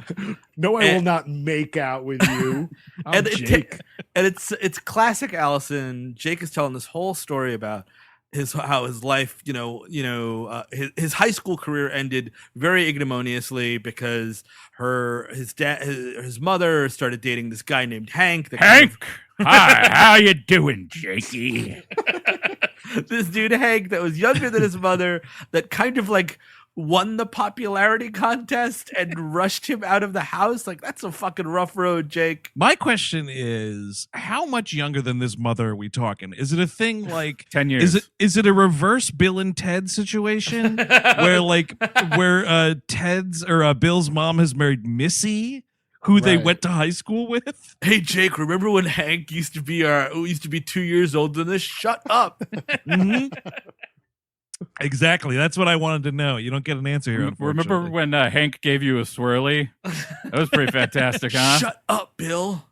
No, I will not make out with you. I'm Jake. And it's classic Alison. Jake is telling this whole story about how his life, his high school career ended very ignominiously because his mother started dating this guy named Hank. Hi, how you doing, Jakey? This dude Hank that was younger than his mother that kind of like won the popularity contest and rushed him out of the house. Like, that's a fucking rough road, Jake. My question is, how much younger than this mother are we talking? Is it a thing like 10 years? Is it a reverse Bill and Ted situation where Ted's or Bill's mom has married Missy, who they went to high school with? Hey, Jake, remember when Hank used to be 2 years older than this? Shut up. Mm-hmm. Exactly. That's what I wanted to know. You don't get an answer here. Remember when Hank gave you a swirly? That was pretty fantastic, huh? Shut up, Bill.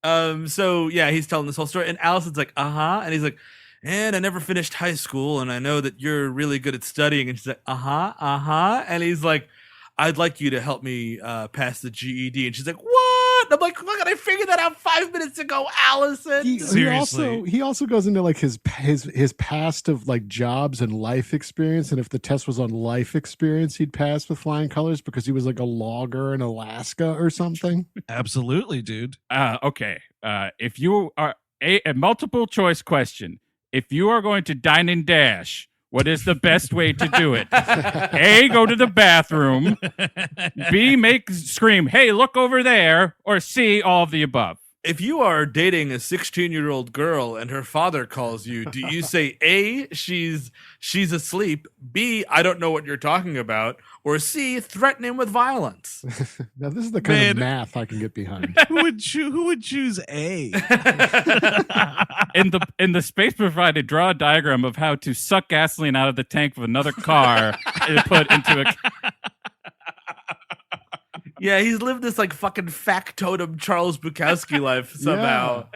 So yeah, he's telling this whole story, and Alison's like, and he's like, and I never finished high school, and I know that you're really good at studying, and she's like, and he's like, I'd like you to help me pass the GED, and she's like, what? I'm like, look, I figured that out 5 minutes ago, Alison. Seriously. He also goes into like his past of like jobs and life experience, and if the test was on life experience, he'd pass with flying colors because he was like a logger in Alaska or something. Absolutely, dude. Okay. If you are a multiple choice question, if you are going to dine and dash, what is the best way to do it? A, go to the bathroom. B, scream, hey, look over there. Or C, all of the above. If you are dating a 16-year-old girl and her father calls you, do you say A, she's asleep, B, I don't know what you're talking about, or C, threaten him with violence? Now this is the kind of math I can get behind. Who would choose A? In the space provided, draw a diagram of how to suck gasoline out of the tank of another car and put into a. Yeah, he's lived this like fucking factotum Charles Bukowski life somehow.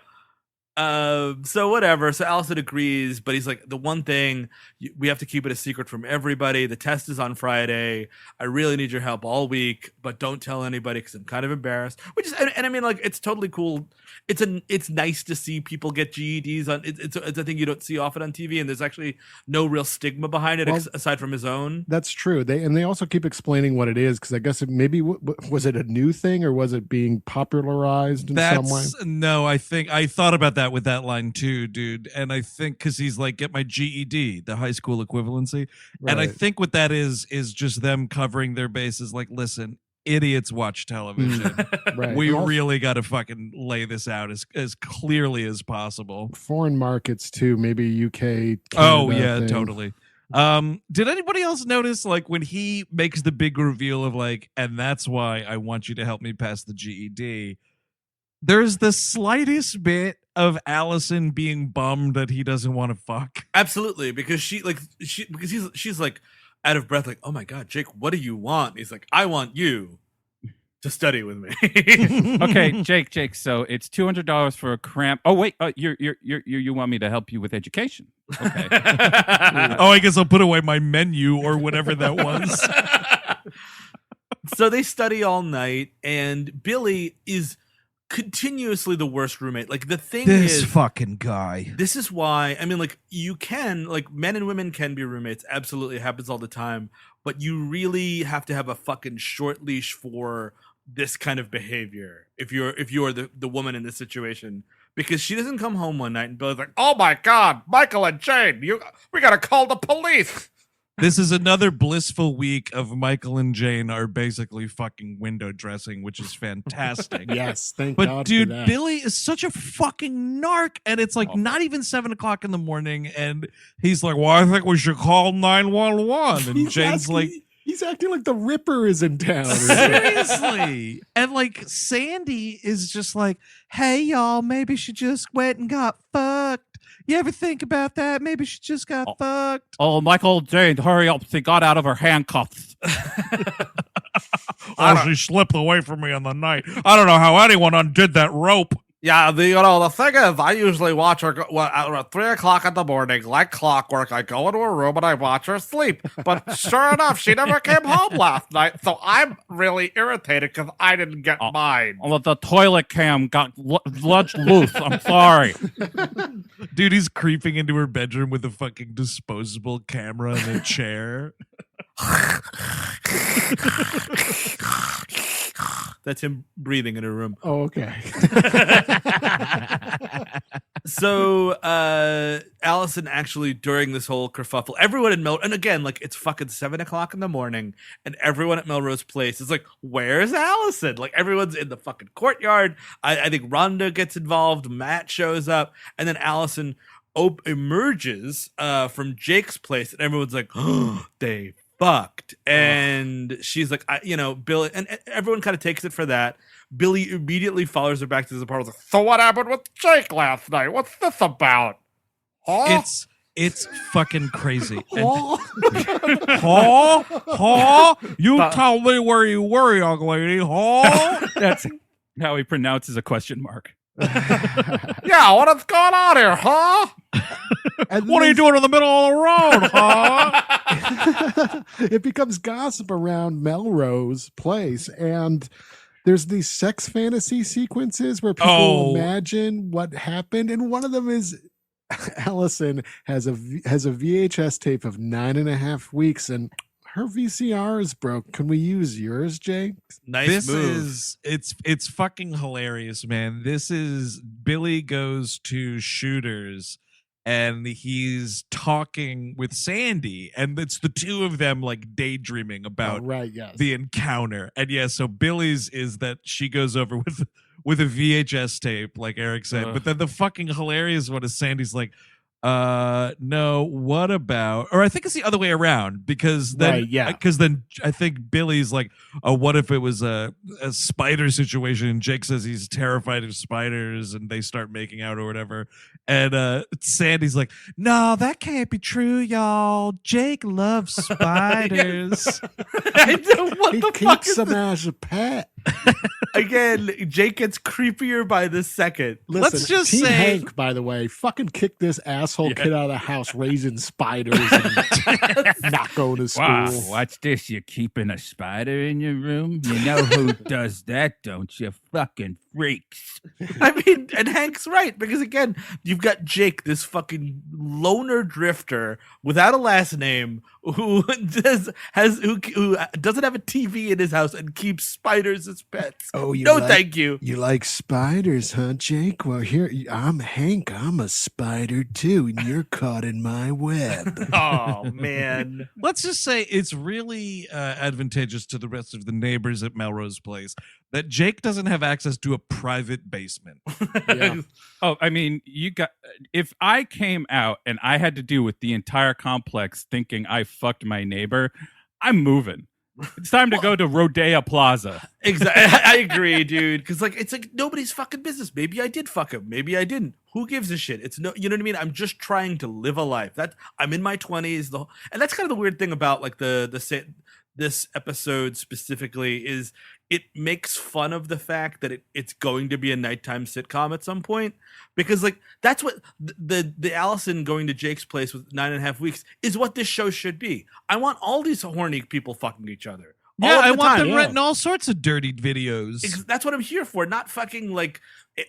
So whatever. So Alison agrees, but he's like, the one thing, we have to keep it a secret from everybody. The test is on Friday. I really need your help all week, but don't tell anybody because I'm kind of embarrassed. Which is, and I mean, like, it's totally cool. It's nice to see people get GEDs on. It's a thing you don't see often on TV, and there's actually no real stigma behind it aside from his own. That's true. They also keep explaining what it is because I guess was it a new thing or was it being popularized in some way? No, I thought about that with that line too, dude. And I think because he's like, get my GED, the high school equivalency. Right. And I think what that is just them covering their bases. Like, listen, idiots watch television. Right. We really got to fucking lay this out as clearly as possible. Foreign markets too, maybe UK. Canada oh yeah, thing. Totally. Did anybody else notice, like, when he makes the big reveal of like, and that's why I want you to help me pass the GED, There's the slightest bit of Alison being bummed that he doesn't want to fuck. Absolutely, because she's like out of breath, like, oh my god, Jake, what do you want? He's like, I want you to study with me. Okay, Jake. So it's $200 for a cramp. Oh wait, you want me to help you with education? Okay. Oh, I guess I'll put away my menu or whatever that was. So they study all night, and Billy is continuously the worst roommate. Like, the thing is, fucking guy. this is why, I mean, like, you can, like, men and women can be roommates. Absolutely, it happens all the time. But you really have to have a fucking short leash for this kind of behavior if you're the woman in this situation, because she doesn't come home one night and Billy's like, oh my god, Michael and Jane, we gotta call the police. This is another blissful week of Michael and Jane are basically fucking window dressing, which is fantastic. Yes, thank But God dude, for that. Billy is such a fucking narc, and it's like not even 7:00 in the morning, and he's like, well, I think we should call 911. And Jane's like, he's acting like the Ripper is in town. seriously. And like Sandy is just like, hey y'all, maybe she just went and got fucked. You ever think about that? Maybe she just got fucked. Oh, Michael, Jane, hurry up! She got out of her handcuffs. Oh, she slipped away from me on the night. I don't know how anyone undid that rope. Yeah, the thing is, I usually watch her at 3 o'clock in the morning, like clockwork. I go into her room and I watch her sleep. But sure enough, she never came home last night. So I'm really irritated because I didn't get mine. Oh, the toilet cam got let loose. I'm sorry. Dude, he's creeping into her bedroom with a fucking disposable camera and a chair. That's him breathing in her room. Oh, okay. So Alison actually, during this whole kerfuffle, everyone in and again, like, it's fucking 7:00 in the morning, and everyone at Melrose Place is like, where's Alison? Like, everyone's in the fucking courtyard. I think Rhonda gets involved, Matt shows up, and then Alison emerges from Jake's place, and everyone's like, oh, they fucked. And she's like, Billy, and everyone kind of takes it for that. Billy immediately follows her back to the apartment. Like, so what happened with Jake last night? What's this about? Huh? It's fucking crazy. Huh? You tell me where you were, young lady. Huh? That's how he pronounces a question mark. Yeah, what is going on here, huh? What are you doing in the middle of the road, huh? It becomes gossip around Melrose Place, and there's these sex fantasy sequences where people imagine what happened, and one of them is Alison has a VHS tape of 9.5 weeks, and her VCR is broke. Can we use yours, Jake? Nice move. It's fucking hilarious, man. This is Billy goes to Shooters and he's talking with Sandy, and it's the two of them like daydreaming about the encounter. And so Billy's is that she goes over with a VHS tape, like Eric said. But then the fucking hilarious one is Sandy's like, no, what about, or I think it's the other way around, because then then I think Billy's like, oh, what if it was a spider situation, and Jake says he's terrified of spiders, and they start making out or whatever, and Sandy's like, no, that can't be true, y'all, Jake loves spiders. I know, what he the keeps fuck is them as a pet. Again, Jake gets creepier by the second. Listen, let's just Team say, Hank, by the way, fucking kick this asshole kid out of the house raising spiders and not going to school. Wow, watch this. You're keeping a spider in your room? You know who does that, don't you? Fucking freaks. I mean, and Hank's right, because again, you've got Jake, this fucking loner drifter without a last name, who doesn't have a TV in his house and keeps spiders as pets. Oh, thank you. You like spiders, huh, Jake? Well, here, I'm Hank. I'm a spider too, and you're caught in my web. Oh, man. let's just say it's really advantageous to the rest of the neighbors at Melrose Place that Jake doesn't have access to a private basement. Yeah. Oh, I mean, if I came out and I had to deal with the entire complex thinking I fucked my neighbor, I'm moving. It's time to go to Rodea Plaza. Exactly. I agree, dude. Because like it's like nobody's fucking business. Maybe I did fuck him. Maybe I didn't. Who gives a shit? It's no, you know what I mean. I'm just trying to live a life. That I'm in my 20s. And that's kind of the weird thing about like this episode specifically is it makes fun of the fact that it's going to be a nighttime sitcom at some point, because like that's what the Alison going to Jake's place with 9.5 weeks is what this show should be. I want all these horny people fucking each other. Yeah, I want them yeah. renting all sorts of dirty videos. That's what I'm here for. Not fucking like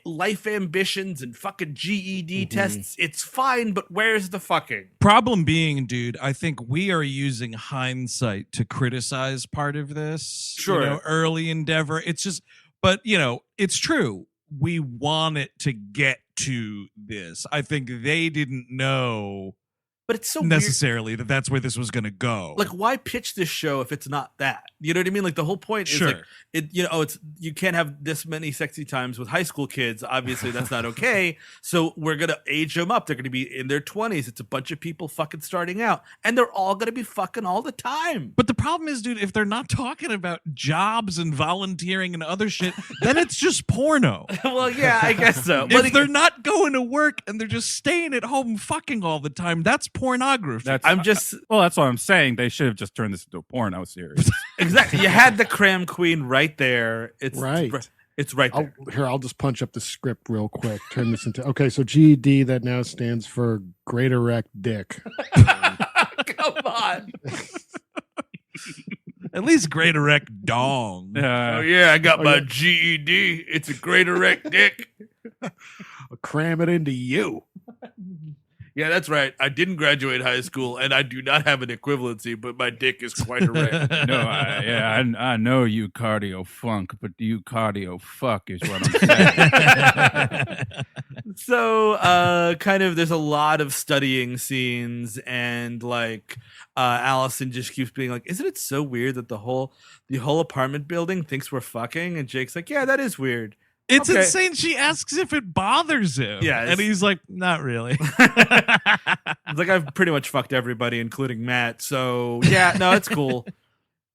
life ambitions and fucking GED tests. It's fine, but where's the fucking? Problem being, dude, I think we are using hindsight to criticize part of this. Sure. Early endeavor. It's just, but it's true. We want it to get to this. I think they didn't know. But it's so necessarily that that's where this was going to go. Like, why pitch this show if it's not that? You know what I mean? Like, the whole point is like, it's you can't have this many sexy times with high school kids. Obviously, that's not okay. So we're gonna age them up. They're gonna be in their 20s. It's a bunch of people fucking starting out, and they're all gonna be fucking all the time. But the problem is, dude, if they're not talking about jobs and volunteering and other shit, then it's just porno. Well, yeah, I guess so. If they're not going to work and they're just staying at home fucking all the time, that's pornography. That's what I'm saying. They should have just turned this into a porno series. Exactly. You had the cram queen right there. It's right. It's right there. I'll just punch up the script real quick. Turn this into okay. So GED, that now stands for Great Erect Dick. Come on. At least Great Erect Dong. Oh yeah, I got my GED. It's a Great Erect Dick. I'll cram it into you. Yeah, that's right. I didn't graduate high school, and I do not have an equivalency, but my dick is quite erect. No, I know you cardio funk, but you cardio fuck is what I'm saying. So, kind of, there's a lot of studying scenes, and like, Alison just keeps being like, "Isn't it so weird that the whole apartment building thinks we're fucking?" And Jake's like, "Yeah, that is weird." It's insane. She asks if it bothers him. Yeah, and he's like, not really. It's like, I've pretty much fucked everybody, including Matt. So yeah, no, it's cool.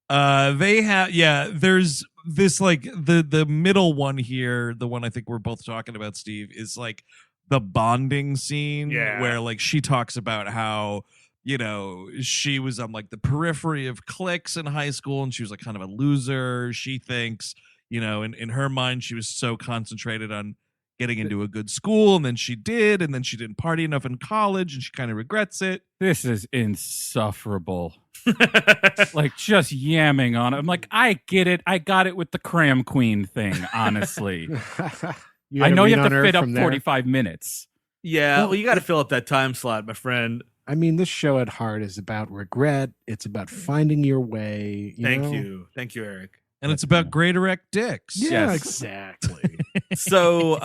There's this like the middle one here, the one I think we're both talking about, Steve, is like the bonding scene where like she talks about how she was on like the periphery of cliques in high school and she was like kind of a loser. She thinks in her mind, she was so concentrated on getting into a good school, and then she didn't party enough in college, and she kind of regrets it. This is insufferable. Like, just yamming on it. I'm like, I get it. I got it with the cram queen thing, honestly. I know you have to fit up 45 minutes. Yeah, well, you got to fill up that time slot, my friend. I mean, this show at heart is about regret. It's about finding your way. Thank you, Eric. And it's about Great Erect Dicks. Yeah, exactly. So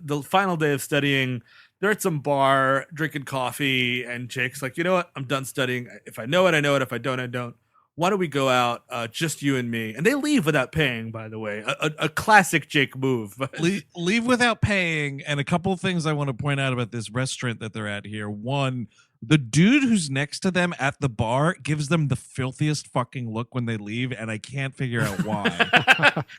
the final day of studying, they're at some bar drinking coffee, and Jake's like, you know what? I'm done studying. If I know it, I know it. If I don't, I don't. Why don't we go out, just you and me? And they leave without paying, by the way. A classic Jake move. Leave without paying. And a couple of things I want to point out about this restaurant that they're at here. One, the dude who's next to them at the bar gives them the filthiest fucking look when they leave, and I can't figure out why.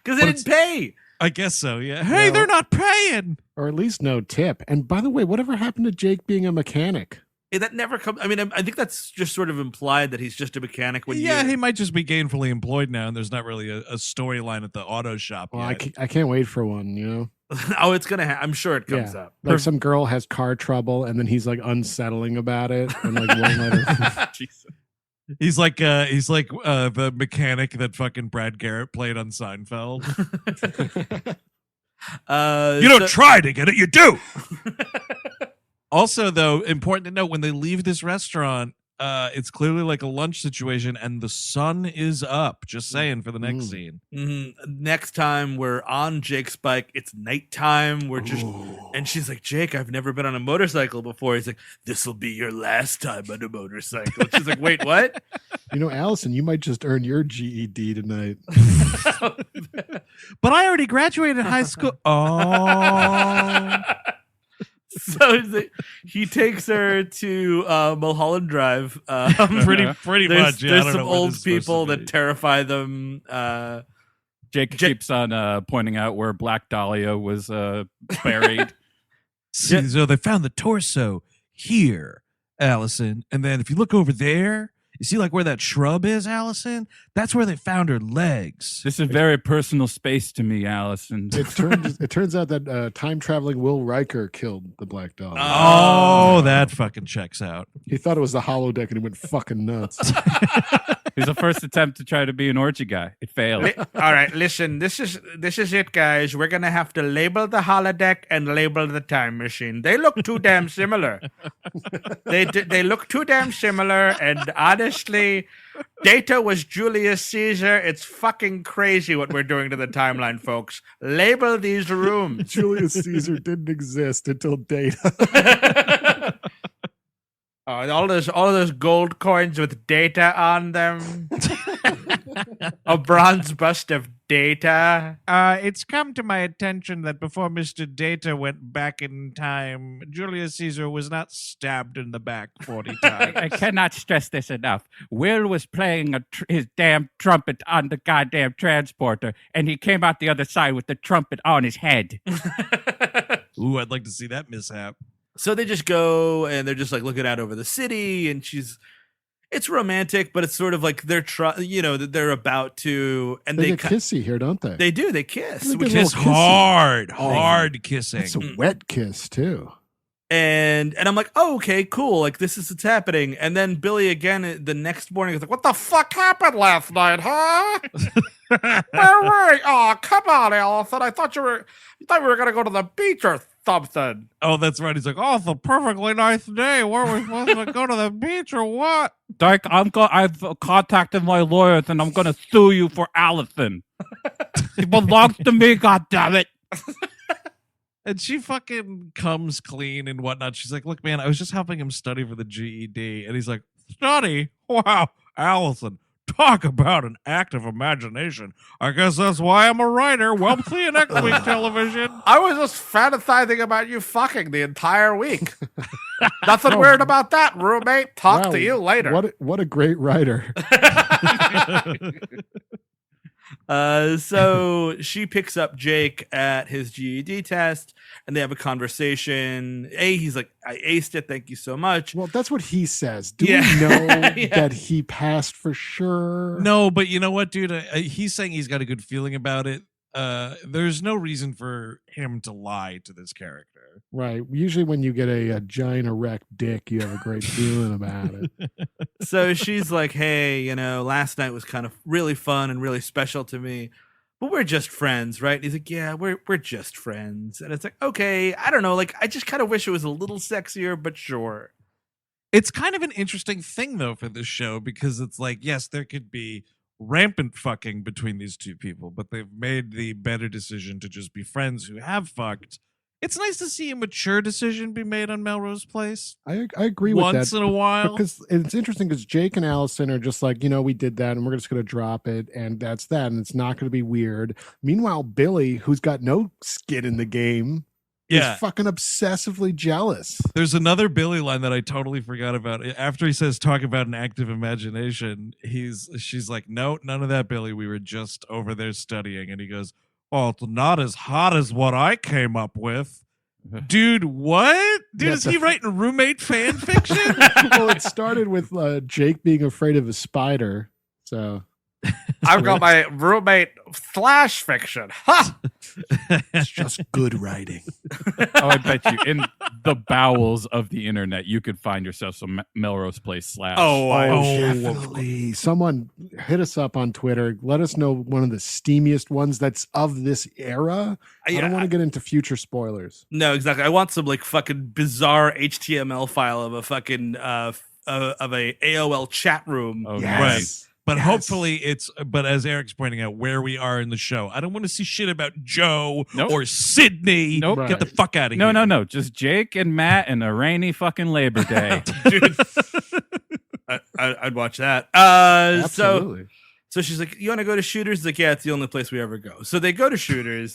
Because they didn't pay. I guess so, yeah. Hey, they're not paying. Or at least no tip. And by the way, whatever happened to Jake being a mechanic? That never comes. I mean, I think that's just sort of implied that he's just a mechanic. He might just be gainfully employed now, and there's not really a storyline at the auto shop Well, yet. I can't wait for one, Oh, it's going to I'm sure it comes up. Like some girl has car trouble, and then he's like unsettling about it. And like won't let her. Jesus. He's like the mechanic that fucking Brad Garrett played on Seinfeld. You don't try to get it, you do. Also, though, important to note, when they leave this restaurant, it's clearly like a lunch situation, and the sun is up. Just saying for the next scene. Mm-hmm. Next time we're on Jake's bike, it's nighttime. And she's like, Jake, I've never been on a motorcycle before. He's like, this will be your last time on a motorcycle. And she's like, wait, what? Allison, you might just earn your GED tonight. But I already graduated high school. Oh. So he takes her to Mulholland Drive. Pretty much. Yeah, I There's don't some know what old this is supposed people to that be. terrify them. Jake keeps on pointing out where Black Dahlia was buried. So they found the torso here, Allison. And then if you look over there, you see like where that shrub is, Allison? That's where they found her legs. This is very personal space to me, Alison. It turns out that time-traveling Will Riker killed the Black Dahlia. Oh, that fucking checks out. He thought it was the holodeck and he went fucking nuts. His first attempt to try to be an orgy guy. It failed. All right, listen. This is it, guys. We're gonna have to label the holodeck and label the time machine. They look too damn similar. They look too damn similar. And honestly, Data was Julius Caesar. It's fucking crazy what we're doing to the timeline, folks. Label these rooms. Julius Caesar didn't exist until Data. All those gold coins with Data on them. A bronze bust of Data. It's come to my attention that before Mr. Data went back in time, Julius Caesar was not stabbed in the back 40 times. I cannot stress this enough. Will was playing his damn trumpet on the goddamn transporter, and he came out the other side with the trumpet on his head. Ooh, I'd like to see that mishap. So they just go and they're just like looking out over the city, and it's romantic, but it's sort of like they're about to, and They get kissy here, don't they? They do. They kiss. They Which get is a little Hard, Oh, hard kissing. It's a wet kiss too. and I'm like, oh, okay, cool. Like this is what's happening. And then Billy again the next morning is like, what the fuck happened last night, huh? Where were you? Oh, come on, Alison. I thought we were gonna go to the beach or something. Oh, that's right. He's like, oh, it's a perfectly nice day. Were we supposed to go to the beach or what? Dyke, I've contacted my lawyers, and I'm going to sue you for Alison. It belongs to me, goddammit. And she fucking comes clean and whatnot. She's like, look, man, I was just helping him study for the GED. And he's like, study? Wow, Allison, talk about an active imagination. I guess that's why I'm a writer. Well, see you next week, television. I was just fantasizing about you fucking the entire week. Nothing weird about that, roommate. Talk Wow, to you later. What a great writer. So she picks up Jake at his GED test, and they have a conversation. He's like, I aced it. Thank you so much. Well, that's what he says. Do Yeah. we know Yeah. that he passed for sure? No, but you know what, dude? He's saying he's got a good feeling about it. There's no reason for him to lie to this character. Right. Usually when you get a giant erect dick, you have a great feeling about it. So she's like, hey, last night was kind of really fun and really special to me, but we're just friends, right? And he's like, yeah, we're just friends. And it's like, okay, I don't know. Like, I just kind of wish it was a little sexier, but sure. It's kind of an interesting thing, though, for this show, because it's like, yes, there could be rampant fucking between these two people, but they've made the better decision to just be friends who have fucked. It's nice to see a mature decision be made on Melrose Place. I agree with that. Once in a while. Because it's interesting because Jake and Allison are just like, we did that and we're just going to drop it and that's that. And it's not going to be weird. Meanwhile, Billy, who's got no skin in the game, is fucking obsessively jealous. There's another Billy line that I totally forgot about. After he says, talk about an active imagination, she's like, no, none of that, Billy. We were just over there studying. And he goes, oh, it's not as hot as what I came up with. Dude, what? Dude, is he writing roommate fan fiction? Well, it started with Jake being afraid of a spider. So I've got my roommate flash fiction. Ha! it's just good writing. Oh, I bet you in the bowels of the internet, you could find yourself some Melrose Place slash. Oh, Definitely. Someone hit us up on Twitter. Let us know one of the steamiest ones that's of this era. I don't want to get into future spoilers. No, exactly. I want some like fucking bizarre HTML file of a fucking of a AOL chat room. Oh, Yes. Right. But hopefully but as Eric's pointing out, where we are in the show, I don't want to see shit about Joe or Sydney. Nope. Right. Get the fuck out of here. No. Just Jake and Matt and a rainy fucking Labor Day. Dude, I'd watch that. Absolutely. So she's like, you want to go to Shooters? Like, yeah, it's the only place we ever go. So they go to Shooters,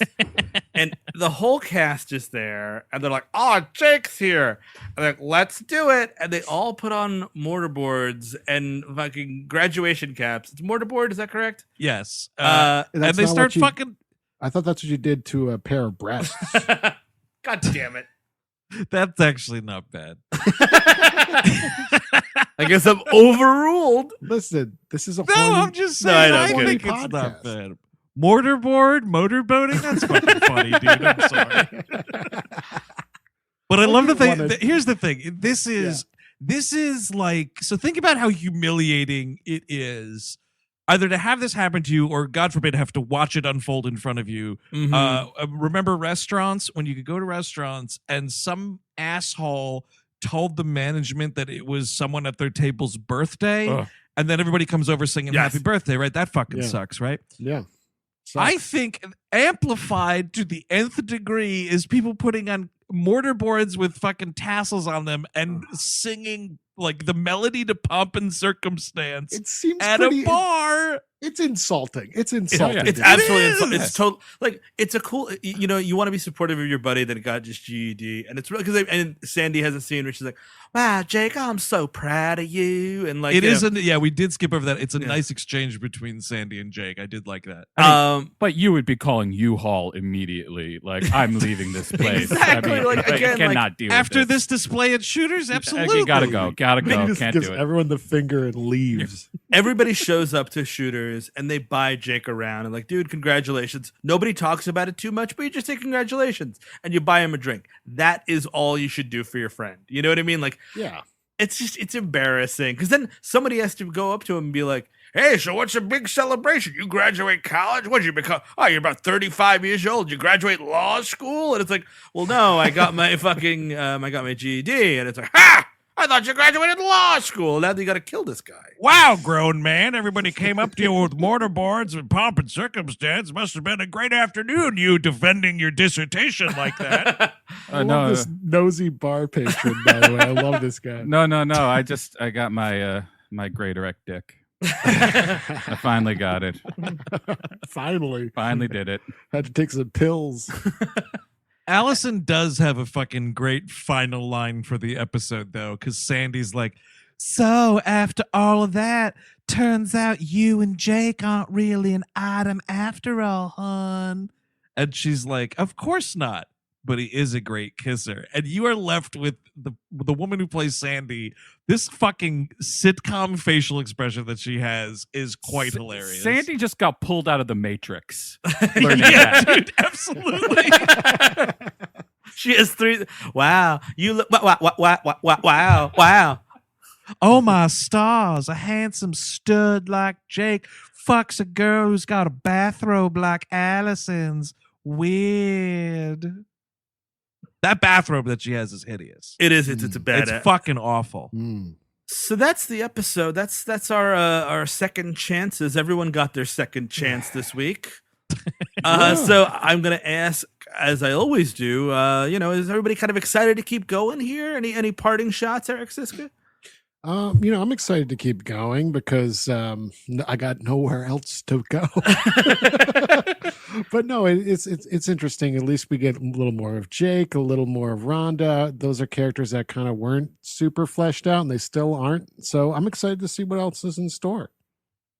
and the whole cast is there, and they're like, "Oh, Jake's here!" And they're like, "Let's do it!" And they all put on mortarboards and fucking graduation caps. It's mortarboard, is that correct? Yes. Uh, And That's they not start what you- fucking. I thought that's what you did to a pair of breasts. God damn it! That's actually not bad. I guess I'm overruled. Listen, this is a No, horny- I'm just No, I saying. know, I it's think good. it's not Podcast. bad. Mortarboard, motorboating. That's fucking funny, dude. I'm sorry. But I love the thing. Here's the thing. This is like, so think about how humiliating it is either to have this happen to you or, God forbid, have to watch it unfold in front of you. Remember restaurants, when you could go to restaurants and some asshole told the management that it was someone at their table's birthday, and then everybody comes over singing happy birthday, right? That fucking sucks, right? Yeah. I think amplified to the nth degree is people putting on mortarboards with fucking tassels on them and singing like the melody to Pomp and Circumstance It seems at pretty, a bar. It's insulting. It's insulting. It's to absolutely is. it's total like it's a cool, you know, you want to be supportive of your buddy that got just GED, and it's really because and Sandy has a scene where she's like, "Wow, Jake, I'm so proud of you," and like It isn't. Yeah, we did skip over that. It's a nice exchange between Sandy and Jake. I did like that. But you would be calling U-Haul immediately. Like, I'm leaving this place. Exactly, I mean, like, again, I cannot deal After with this display at Shooters, absolutely. You gotta go. Just Can't gives do it. everyone the finger and leaves. everybody shows up to Shooters and they buy Jake around and like, dude, congratulations. Nobody talks about it too much, but you just say congratulations and you buy him a drink. That is all you should do for your friend. You know what I mean? Like, Yeah. it's embarrassing because then somebody has to go up to him and be like, "Hey, so what's a big celebration? You graduate college? What'd you become? Oh, you're about 35 years old. You graduate law school?" And it's like, "Well, no, I got my fucking I got my GED." And it's like, "Ha! I thought you graduated law school. Now you got to kill this guy." Wow, grown man. Everybody came up to you with mortarboards and Pomp and Circumstance. Must have been a great afternoon, you defending your dissertation like that. I love this nosy bar patron, by the way. I love this guy. No. I got my my great erect dick. I finally got it. Finally did it. had to take some pills. Alison does have a fucking great final line for the episode, though, because Sandy's like, "So after all of that, turns out you and Jake aren't really an item after all, hon." And she's like, "Of course not, but he is a great kisser." And you are left with the woman who plays Sandy. This fucking sitcom facial expression that she has is quite hilarious. Sandy just got pulled out of the Matrix. Yeah, dude, absolutely. She has three. Wow, you look. Wow. Oh my stars, a handsome stud like Jake fucks a girl who's got a bathrobe like Alison's. Weird. That bathrobe that she has is hideous. It is. It's a bad. It's fucking awful. So that's the episode. That's our second chances. Everyone got their second chance this week. So I'm gonna ask, as I always do. Is everybody kind of excited to keep going here? Any parting shots, Eric Siska? I'm excited to keep going because I got nowhere else to go. But no, it's interesting. At least we get a little more of Jake, a little more of Rhonda. Those are characters that kind of weren't super fleshed out, and they still aren't. So I'm excited to see what else is in store.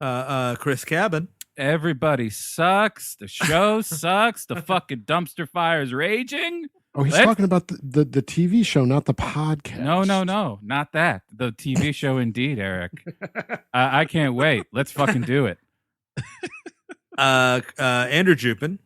Chris Cabin. Everybody sucks. The show sucks. The fucking dumpster fire is raging. Oh, he's talking about the TV show, not the podcast. No, not that. The TV show, indeed, Eric. I can't wait. Let's fucking do it. Andrew Jupin.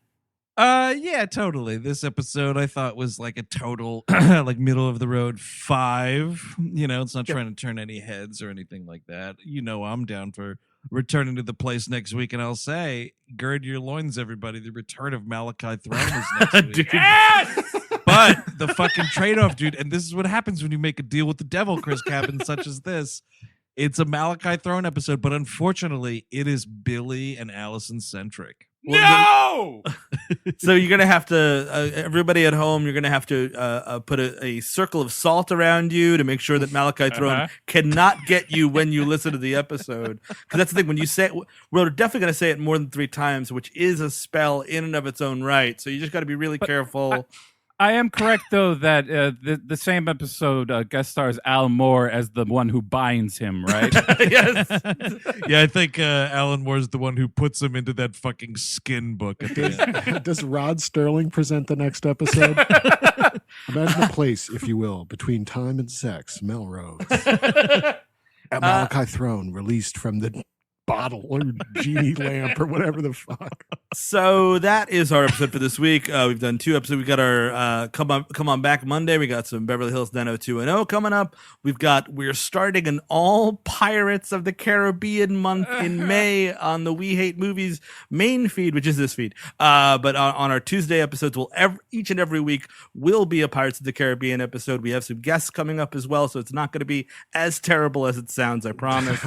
Yeah, totally. This episode I thought was like a total like middle of the road 5. It's not trying to turn any heads or anything like that. I'm down for returning to the place next week, and I'll say, gird your loins, everybody. The return of Malachi Throne is next week. Yes! But the fucking trade-off, dude, and this is what happens when you make a deal with the devil, Chris Cabin, such as this. It's a Malachi Throne episode, but unfortunately, it is Billy and Alison centric. No! So you're gonna have to, everybody at home, you're gonna have to put a circle of salt around you to make sure that Malachi Throne cannot get you when you listen to the episode. Because that's the thing, when you say it, we're definitely gonna say it more than 3 times, which is a spell in and of its own right. So you just got to be really careful. I am correct, though, that the same episode guest stars Al Moore as the one who binds him, right? Yes. Yeah, I think Alan Moore's the one who puts him into that fucking skin book at the end. Does Rod Sterling present the next episode? Imagine a place, if you will, between time and sex, Melrose. A Malachi Throne released from the bottle or genie lamp or whatever the fuck. So that is our episode for this week. We've done 2 episodes. We got our come on back Monday. We got some Beverly Hills 90210 coming up. We're starting an all Pirates of the Caribbean month in May on the We Hate Movies main feed, which is this feed. But on our Tuesday episodes, each and every week will be a Pirates of the Caribbean episode. We have some guests coming up as well, so it's not going to be as terrible as it sounds, I promise.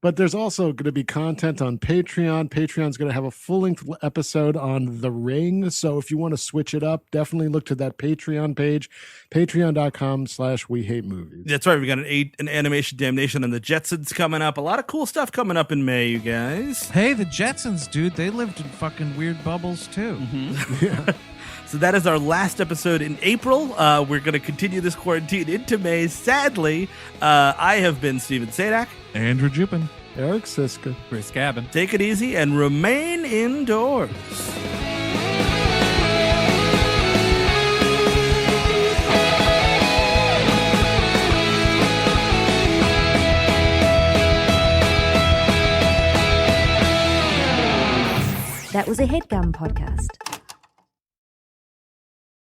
But there's also going to be content on Patreon. Patreon's going to have a full-length episode on The Ring. So if you want to switch it up, definitely look to that Patreon page, patreon.com/WeHateMovies. That's right. We got an animation damnation and the Jetsons coming up. A lot of cool stuff coming up in May, you guys. Hey, the Jetsons, dude, they lived in fucking weird bubbles too. Mm-hmm. Yeah. So that is our last episode in April. We're going to continue this quarantine into May. Sadly, I have been Steven Sadak. Andrew Jupin. Eric Siska. Chris Cabin. Take it easy and remain indoors. That was a HeadGum podcast.